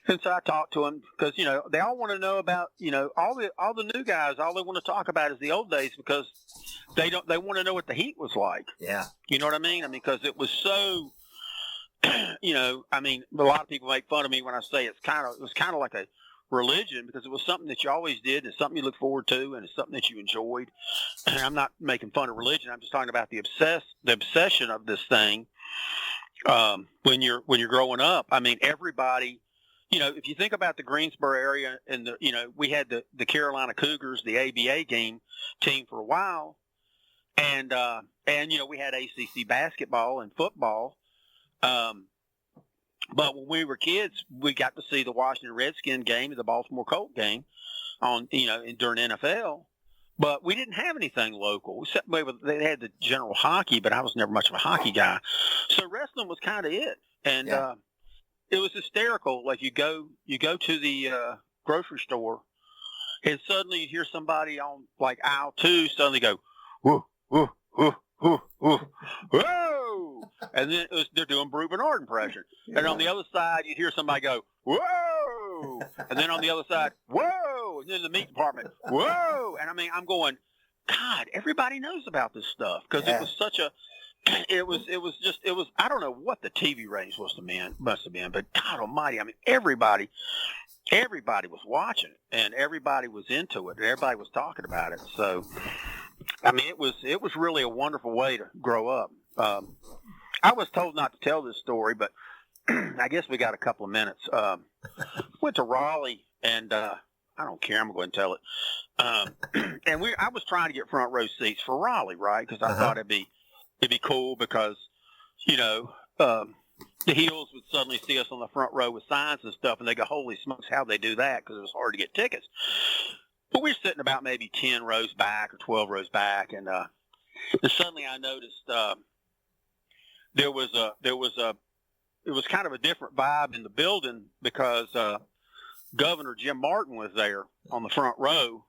And so I talked to him because they all want to know about all the new guys. All they want to talk about is the old days because they want to know what the heat was like. Yeah, you know what I mean? I mean, because it was so. A lot of people make fun of me when I say it was kind of like a religion because it was something that you always did, and it's something you look forward to, and it's something that you enjoyed. And I'm not making fun of religion. I'm just talking about the obsession of this thing. When you're growing up, I mean, everybody, if you think about the Greensboro area and we had the Carolina Cougars, the ABA team for a while, and we had ACC basketball and football. But when we were kids, we got to see the Washington Redskins game and the Baltimore Colt game on, during NFL. But we didn't have anything local. Except they had the general hockey, but I was never much of a hockey guy. So wrestling was kind of it. And it was hysterical. Like you go to the grocery store, and suddenly you hear somebody on like aisle 2 suddenly go, whoa, whoa, whoa, whoa, whoa, whoa. And then they're doing Brute Bernard impression. And on the other side, you hear somebody go, whoa. And then on the other side, whoa. And then the meat department, whoa. And I mean, I'm going, God, everybody knows about this stuff because it was such a, it was I don't know what the TV ratings must have been, but God Almighty, I mean, everybody was watching it and everybody was into it and everybody was talking about it. So, I mean, it was really a wonderful way to grow up. I was told not to tell this story, but I guess we got a couple of minutes. Went to Raleigh and, I don't care. I'm going to tell it. And I was trying to get front row seats for Raleigh, right? Because I thought it'd be cool because, you know, the heels would suddenly see us on the front row with signs and stuff, and they go, holy smokes, how'd they do that? Because it was hard to get tickets. But we were sitting about maybe 10 rows back or 12 rows back, and suddenly I noticed it was kind of a different vibe in the building because Governor Jim Martin was there on the front row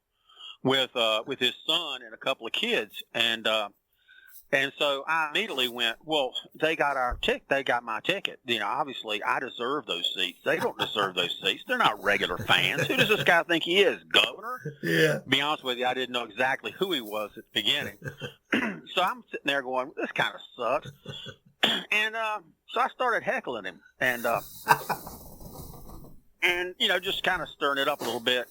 with his son and a couple of kids, and so I immediately went, well, they got my ticket. You know, obviously I deserve those seats. They don't deserve those seats. They're not regular fans. Who does this guy think he is, governor? Yeah. To be honest with you, I didn't know exactly who he was at the beginning. So I'm sitting there going, this kind of sucks. And so I started heckling him and you know, just kind of stirring it up a little bit.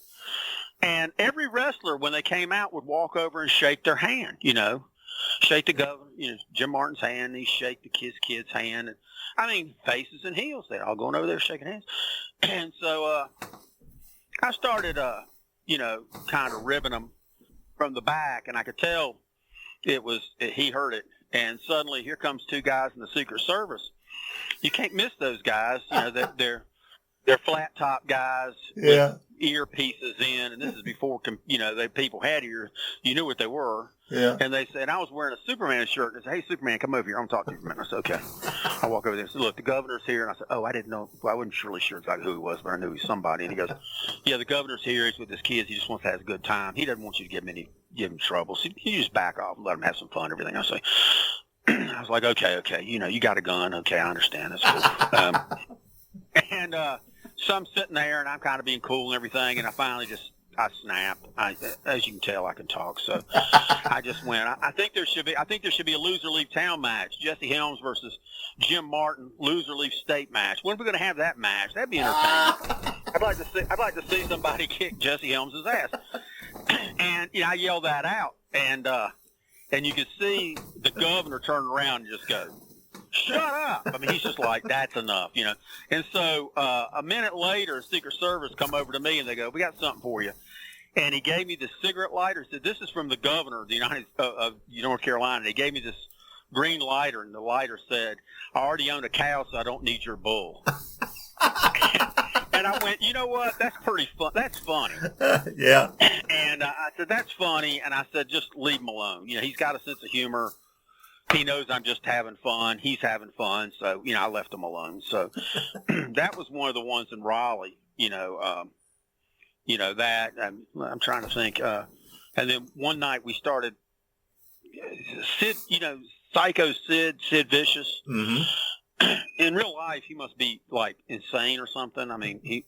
And every wrestler, when they came out, would walk over and shake their hand, you know. Shake the governor, you know, Jim Martin's hand, and he'd shake the kid's hand. And, I mean, faces and heels. They're all going over there shaking hands. And so I started, you know, kind of ribbing him from the back, and I could tell he heard it. And suddenly here comes two guys in the Secret Service. You can't miss those guys. You know, they're flat top guys with earpieces in, and this is before, you know, people had ears. You knew what they were. Yeah. And they said, I was wearing a Superman shirt. And they said, hey, Superman, come over here. I'm talking to you for a minute. I said, okay. I walk over there and said, look, the governor's here. And I said, oh, I didn't know. Well, I wasn't really sure exactly who he was, but I knew he was somebody. And he goes, yeah, the governor's here. He's with his kids. He just wants to have a good time. He doesn't want you to give him trouble. So you just back off and let him have some fun and everything. I was like, okay. You know, you got a gun. Okay, I understand. That's cool. So I'm sitting there and I'm kind of being cool and everything. And I finally I snapped. As you can tell, I can talk. So I just went. I think there should be a loser leave town match. Jesse Helms versus Jim Martin, loser leave state match. When are we going to have that match? That'd be entertaining. I'd like to see somebody kick Jesse Helms' ass. And you know, I yelled that out, and you could see the governor turn around and just go, shut up. I mean, he's just like, that's enough, you know. And so a minute later, Secret Service come over to me and they go, we got something for you. And he gave me this cigarette lighter. He said, this is from the governor of the of North Carolina. And he gave me this green lighter, and the lighter said, I already own a cow, so I don't need your bull. And I went, you know what? That's pretty fun. That's funny. Yeah. And I said, that's funny. And I said, just leave him alone. You know, he's got a sense of humor. He knows I'm just having fun. He's having fun. So, you know, I left him alone. So that was one of the ones in Raleigh, you know, that I'm trying to think. And then one night we started Sid, you know, Psycho Sid Vicious. Mm-hmm. In real life, he must be like insane or something. I mean,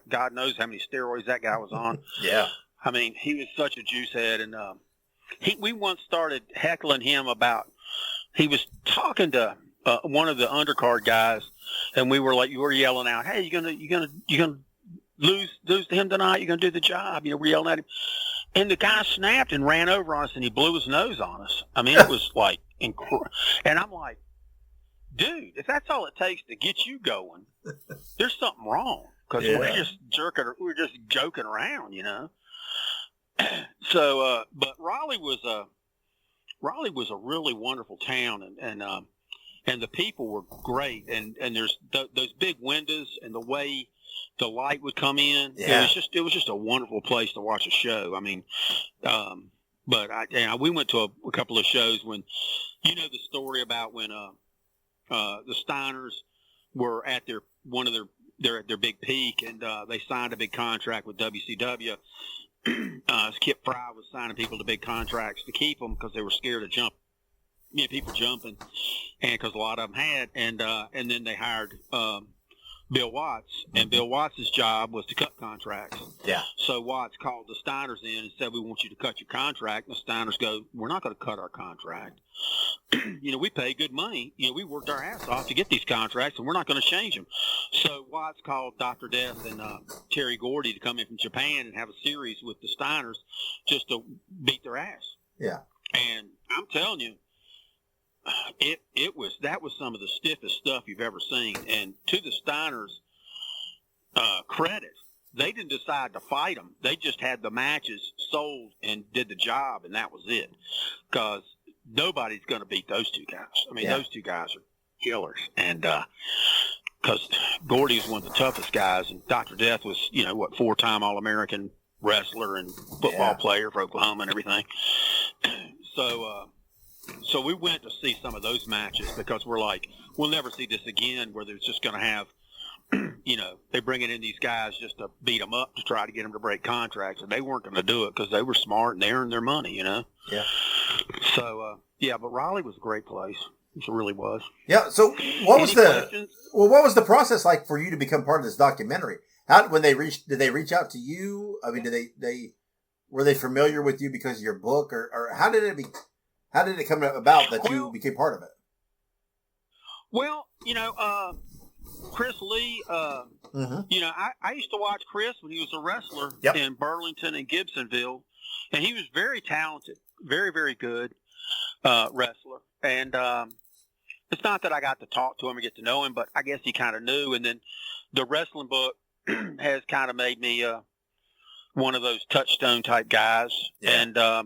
God knows how many steroids that guy was on. Yeah. I mean, he was such a juice head. And we once started heckling him about, he was talking to one of the undercard guys, and we were yelling out, "Hey, you gonna lose to him tonight? You gonna do the job?" You know, we're yelling at him, and the guy snapped and ran over on us, and he blew his nose on us. I mean, it was like incredible. And I'm like, dude, if that's all it takes to get you going, there's something wrong because we're just joking around, you know. So, but Raleigh was a really wonderful town, and the people were great, and there's those big windows and the way the light would come in. Yeah. It was just a wonderful place to watch a show. I mean, but we went to a couple of shows when, you know, the story about when the Steiners were at their big peak, and they signed a big contract with WCW. Kip Fry was signing people to big contracts to keep them because they were scared of people jumping, and because a lot of them had, and then they hired Bill Watts, and Bill Watts' job was to cut contracts. Yeah. So Watts called the Steiners in and said, "We want you to cut your contract." And the Steiners go, "We're not going to cut our contract. We pay good money. We worked our ass off to get these contracts, and we're not going to change them." So Watts called Dr. Death and Terry Gordy to come in from Japan and have a series with the Steiners just to beat their ass. Yeah. And I'm telling you, that was some of the stiffest stuff you've ever seen. And to the Steiners' credit, they didn't decide to fight them. They just had the matches sold and did the job, and that was it. Because nobody's going to beat those two guys. I mean, those two guys are killers. And because Gordy is one of the toughest guys, and Dr. Death was, 4-time All-American wrestler and football player for Oklahoma and everything. So we went to see some of those matches because we're like, we'll never see this again where they're just going to have, they bringing in these guys just to beat them up to try to get them to break contracts. And they weren't going to do it because they were smart and they earned their money, Yeah. So, but Raleigh was a great place. It really was. Yeah. So what was the process like for you to become part of this documentary? Did they reach out to you? I mean, were they familiar with you because of your book, or how did it come about that you became part of it? Well, Chris Lee, I used to watch Chris when he was a wrestler in Burlington and Gibsonville, and he was very talented, very, very good wrestler. And it's not that I got to talk to him or get to know him, but I guess he kind of knew. And then the wrestling book has kind of made me one of those touchstone type guys. Yeah.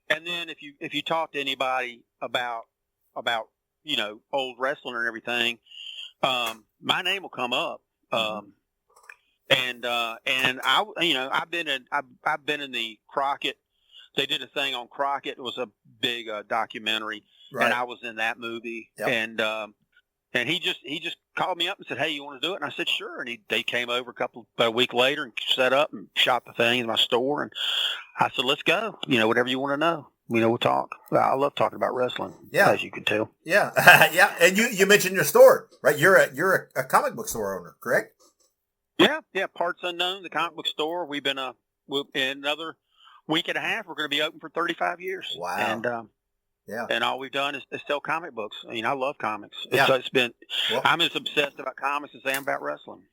And then if you talk to anybody about old wrestling and everything, my name will come up. And I've been in the Crockett. They did a thing on Crockett. It was a big documentary, and I was in that movie. Yep. And he just called me up and said, "Hey, you want to do it?" And I said, "Sure." And they came over about a week later and set up and shot the thing in my store. And I said, "Let's go. Whatever you want to know. We'll talk." I love talking about wrestling, as you can tell. Yeah, yeah. And you mentioned your store, right? You're a comic book store owner, correct? Yeah. Parts Unknown, the comic book store. We've been in another week and a half. We're going to be open for 35 years. Wow. And and all we've done is sell comic books. I mean, I love comics. Yeah. So I'm as obsessed about comics as I am about wrestling.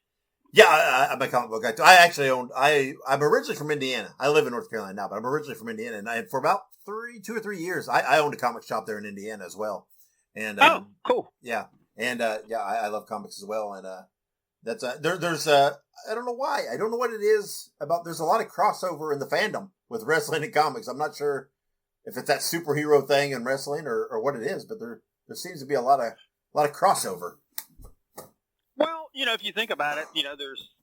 Yeah, I'm a comic book guy too. I actually I'm originally from Indiana. I live in North Carolina now, but I'm originally from Indiana. And for about 2 or 3 years, I owned a comic shop there in Indiana as well. And cool. Yeah. And I love comics as well. And that's there's I don't know why. I don't know what it is about. There's a lot of crossover in the fandom with wrestling and comics. I'm not sure if it's that superhero thing in wrestling or what it is, but there seems to be a lot of crossover. Well, if you think about it,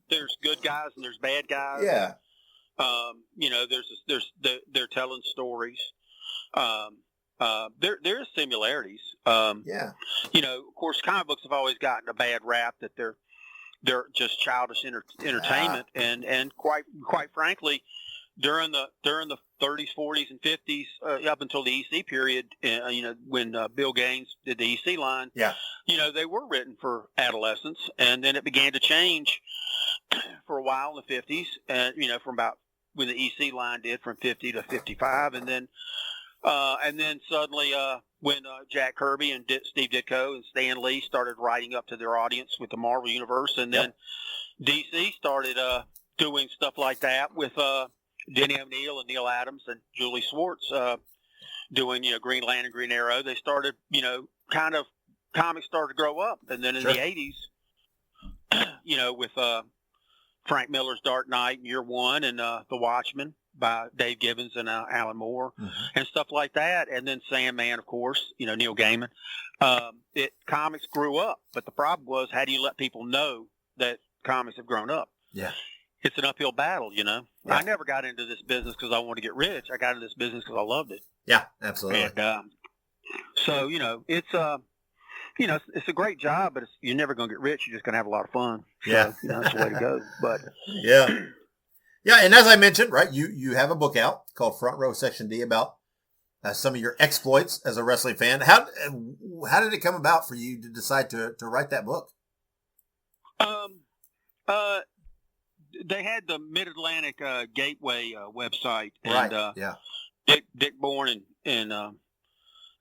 there's good guys and there's bad guys. Yeah. They're telling stories. There's similarities. Of course, comic books have always gotten a bad rap that they're just childish entertainment, and quite frankly, during the 30s, 40s, and 50s, up until the EC period, when Bill Gaines did the EC line, they were written for adolescents, and then it began to change for a while in the 50s, and from about when the EC line did from 50 to 55, and then suddenly when Jack Kirby and Steve Ditko and Stan Lee started writing up to their audience with the Marvel Universe, and then DC started doing stuff like that with Denny O'Neil and Neil Adams and Julie Swartz doing, Green Lantern, Green Arrow. They started, kind of comics started to grow up. And then in the 80s, with Frank Miller's Dark Knight, Year One, and The Watchmen by Dave Gibbons and Alan Moore, and stuff like that. And then Sandman, of course, Neil Gaiman. Comics grew up. But the problem was, how do you let people know that comics have grown up? Yeah. It's an uphill battle, Yeah. I never got into this business because I wanted to get rich. I got into this business because I loved it. Yeah, absolutely. And so, it's it's a great job, but you're never going to get rich. You're just going to have a lot of fun. So, Yeah. that's the way to go. But yeah. Yeah, and as I mentioned, right, you have a book out called Front Row Section D about some of your exploits as a wrestling fan. How did it come about for you to decide to write that book? They had the Mid-Atlantic Gateway website, Right. and Yeah. Dick Bourne and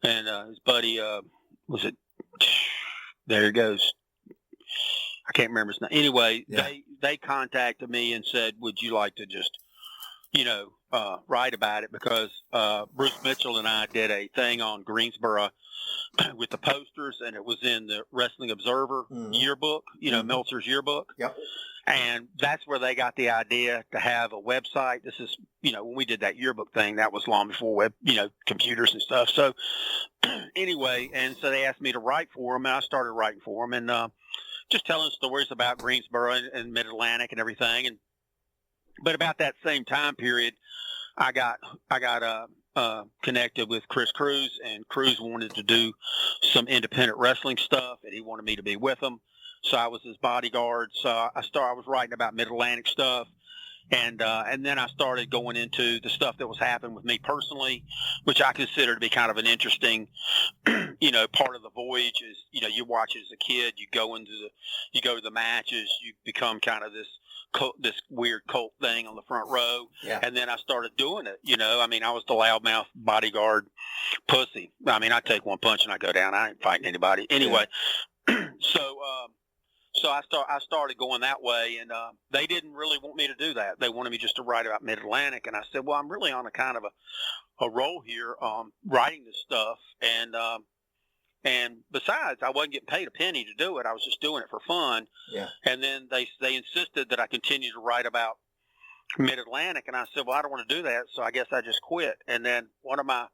his buddy was it? There it goes. I can't remember his name. Anyway, Yeah. they contacted me and said, "Would you like to just, write about it?" Because Bruce Mitchell and I did a thing on Greensboro with the posters, and it was in the Wrestling Observer yearbook, Meltzer's yearbook. Yep. And that's where they got the idea to have a website. This is, when we did that yearbook thing, that was long before computers and stuff. So anyway, and so they asked me to write for them, and I started writing for them, and just telling stories about Greensboro and Mid-Atlantic and everything. But about that same time period, I got connected with Chris Cruz, and Cruz wanted to do some independent wrestling stuff, and he wanted me to be with him. So I was his bodyguard. So I was writing about Mid-Atlantic stuff. And then I started going into the stuff that was happening with me personally, which I consider to be kind of an interesting, part of the voyage is, you watch as a kid, you go to the matches, you become kind of this weird cult thing on the front row. Yeah. And then I started doing it, I was the loudmouth bodyguard pussy. I take one punch and I go down. I ain't fighting anybody. Anyway, So I started going that way, and they didn't really want me to do that. They wanted me just to write about Mid-Atlantic, and I said, well, I'm really on a kind of a roll here, writing this stuff, and besides, I wasn't getting paid a penny to do it. I was just doing it for fun. Yeah. And then they insisted that I continue to write about Mid-Atlantic, and I said, well, I don't want to do that, so I guess I just quit. And then one of my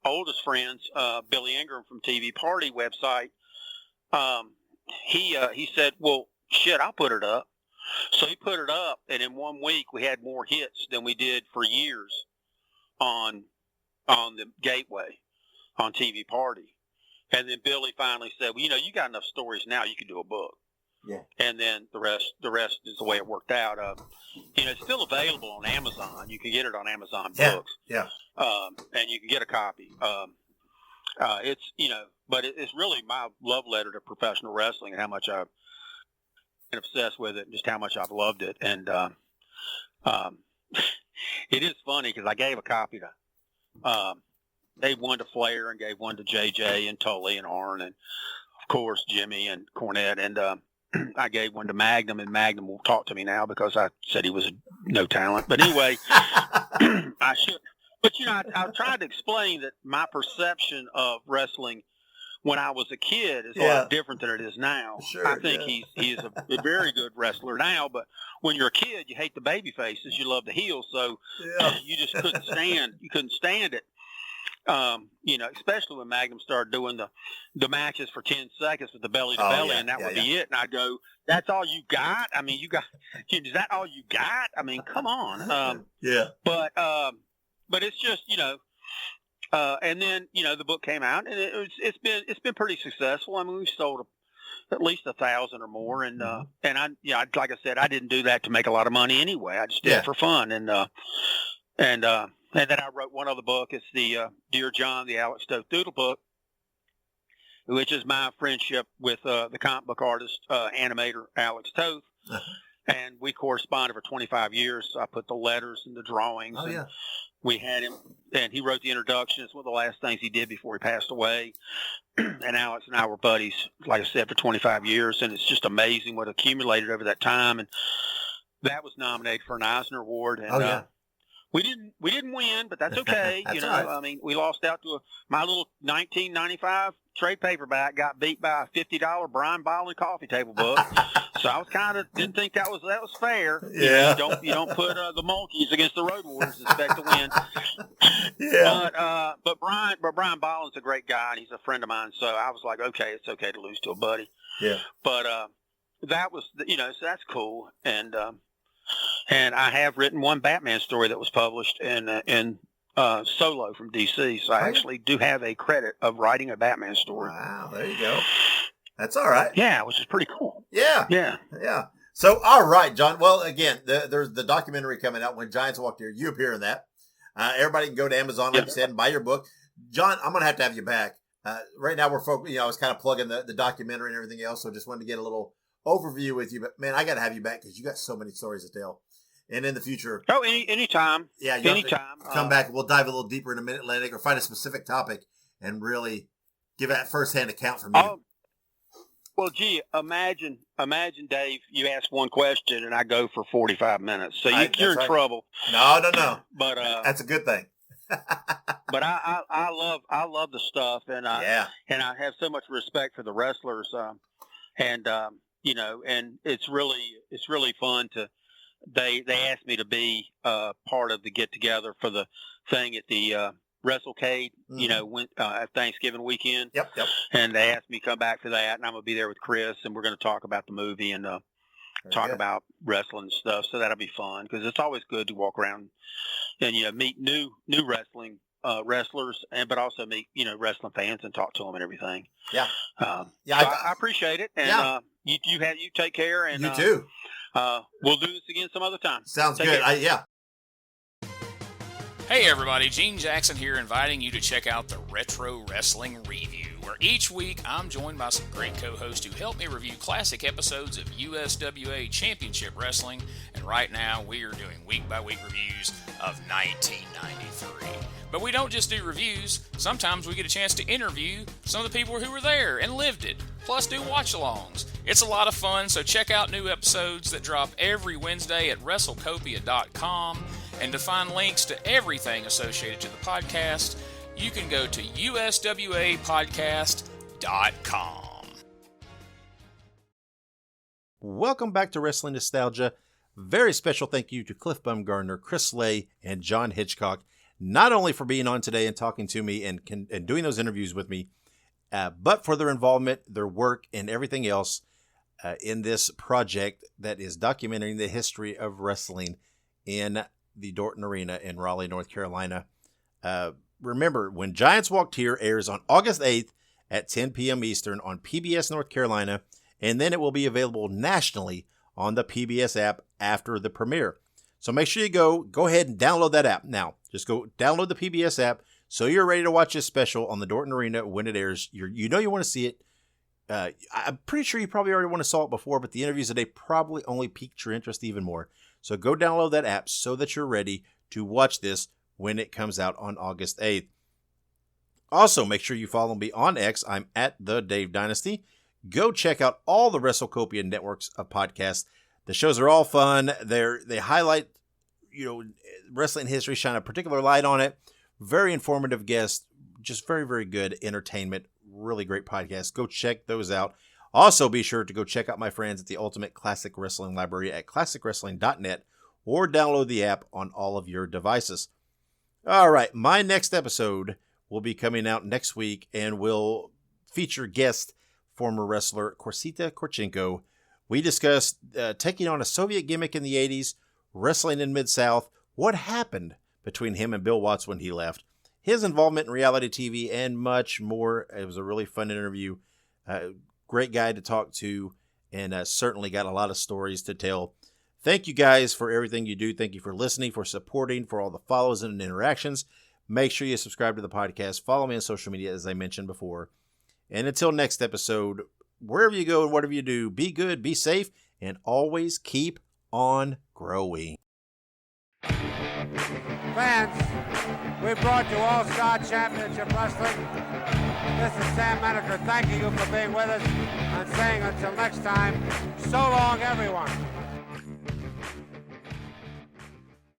oldest friends, Billy Ingram from TV Party website, he said, well, shit, I'll put it up. So he put it up, and in 1 week we had more hits than we did for years on the Gateway, on TV Party. And then Billy finally said, well, you got enough stories now, you can do a book. Yeah. And then the rest is the way it worked out. It's still available on Amazon. You can get it on Amazon Books. Yeah. And you can get a copy. But it's really my love letter to professional wrestling and how much I've been obsessed with it and just how much I've loved it. And it is funny because I gave a copy to gave one to Flair and gave one to JJ and Tully and Arn and, of course, Jimmy and Cornette. And I gave one to Magnum, and Magnum will talk to me now because I said he was no talent. But anyway, I should. But, I tried to explain that my perception of wrestling when I was a kid is a lot different than it is now. Sure, I think he's a very good wrestler now, but when you're a kid, you hate the baby faces, you love the heels, so you just couldn't stand it. Especially when Magnum started doing the matches for 10 seconds with the belly to belly, and that would be it. And I'd go, that's all you got? Is that all you got? Come on. But it's just, and then, the book came out, and it's been pretty successful. We've sold at least 1,000 or more. And, and like I said, I didn't do that to make a lot of money anyway. I just did it for fun. And then I wrote one other book. It's the Dear John, the Alex Toth Doodle book, which is my friendship with the comic book artist, animator Alex Toth. And we corresponded for 25 years. I put the letters and the drawings. We had him, and he wrote the introduction. It's one of the last things he did before he passed away. And Alex and I were buddies, like I said, for 25 years. And it's just amazing what accumulated over that time. And that was nominated for an Eisner Award. And we didn't win, but that's okay. That's right. We lost out to my little 1995 trade paperback, got beat by a $50 Brian Bolland coffee table book. So I was didn't think that was fair. Yeah. You don't put the monkeys against the Road Warriors and expect to win. Yeah. But Brian Bolland's a great guy, and he's a friend of mine. So I was like, okay, it's okay to lose to a buddy. Yeah. But that was, so that's cool. And I have written one Batman story that was published in solo from DC. So I actually do have a credit of writing a Batman story. Wow, there you go. That's all right. Yeah, which is pretty cool. Yeah. Yeah. Yeah. So, all right, John. Well, again, there's the documentary coming out, When Giants Walked Here. You appear in that. Everybody can go to Amazon, like you said, and buy your book. John, I'm going to have you back. Right now, we're focused. I was kind of plugging the documentary and everything else, so just wanted to get a little overview with you. But man, I got to have you back because you got so many stories to tell. And in the future, anytime. Yeah, anytime. Come back. We'll dive a little deeper in a Mid-Atlantic or find a specific topic and really give that firsthand account from you. Well, gee, imagine, Dave, you ask one question and I go for 45 minutes. So you're in trouble. No. But that's a good thing. But I love the stuff, and I have so much respect for the wrestlers, and it's really fun to. They asked me to be part of the get together for the thing at the WrestleCopia, Thanksgiving weekend. Yep. And they asked me to come back for that, and I'm going to be there with Chris, and we're going to talk about the movie and talk about wrestling and stuff. So that'll be fun because it's always good to walk around and meet new wrestling wrestlers, but also meet wrestling fans and talk to them and everything. Yeah. I appreciate it, and you take care, and you too. We'll do this again some other time. Sounds good. Hey everybody, Gene Jackson here, inviting you to check out the Retro Wrestling Review, where each week I'm joined by some great co-hosts who help me review classic episodes of USWA Championship Wrestling, and right now we are doing week-by-week reviews of 1993. But we don't just do reviews, sometimes we get a chance to interview some of the people who were there and lived it, plus do watch-alongs. It's a lot of fun, so check out new episodes that drop every Wednesday at WrestleCopia.com. And to find links to everything associated to the podcast, you can go to uswapodcast.com. Welcome back to Wrestling Nostalgia. Very special thank you to Cliff Bumgardner, Chris Slay, and John Hitchcock, not only for being on today and talking to me and doing those interviews with me, but for their involvement, their work, and everything else in this project that is documenting the history of wrestling in the Dorton Arena in Raleigh, North Carolina. Remember, When Giants Walked Here airs on August 8th at 10 p.m. Eastern on PBS North Carolina, and then it will be available nationally on the PBS app after the premiere. So make sure you go ahead and download that app. Now, just go download the PBS app so you're ready to watch this special on the Dorton Arena when it airs. You want to see it. I'm pretty sure you probably already saw it before, but the interviews today probably only piqued your interest even more. So go download that app so that you're ready to watch this when it comes out on August 8th. Also, make sure you follow me on X. I'm at the Dave Dynasty. Go check out all the WrestleCopia networks of podcasts. The shows are all fun. They highlight, wrestling history, shine a particular light on it. Very informative guests, just very, very good entertainment. Really great podcasts. Go check those out. Also, be sure to go check out my friends at the Ultimate Classic Wrestling Library at classicwrestling.net or download the app on all of your devices. All right, my next episode will be coming out next week and will feature guest former wrestler Korsita Korchenko. We discussed taking on a Soviet gimmick in the 80s, wrestling in Mid-South, what happened between him and Bill Watts when he left, his involvement in reality TV, and much more. It was a really fun interview. Great guy to talk to, and certainly got a lot of stories to tell. Thank you guys for everything you do. Thank you for listening, for supporting, for all the follows and interactions. Make sure you subscribe to the podcast. Follow me on social media, as I mentioned before. And until next episode, wherever you go and whatever you do, be good, be safe, and always keep on growing. Fans, we brought you All-Star Championship Wrestling. This is Sam Menaker thanking you for being with us and saying until next time, so long everyone.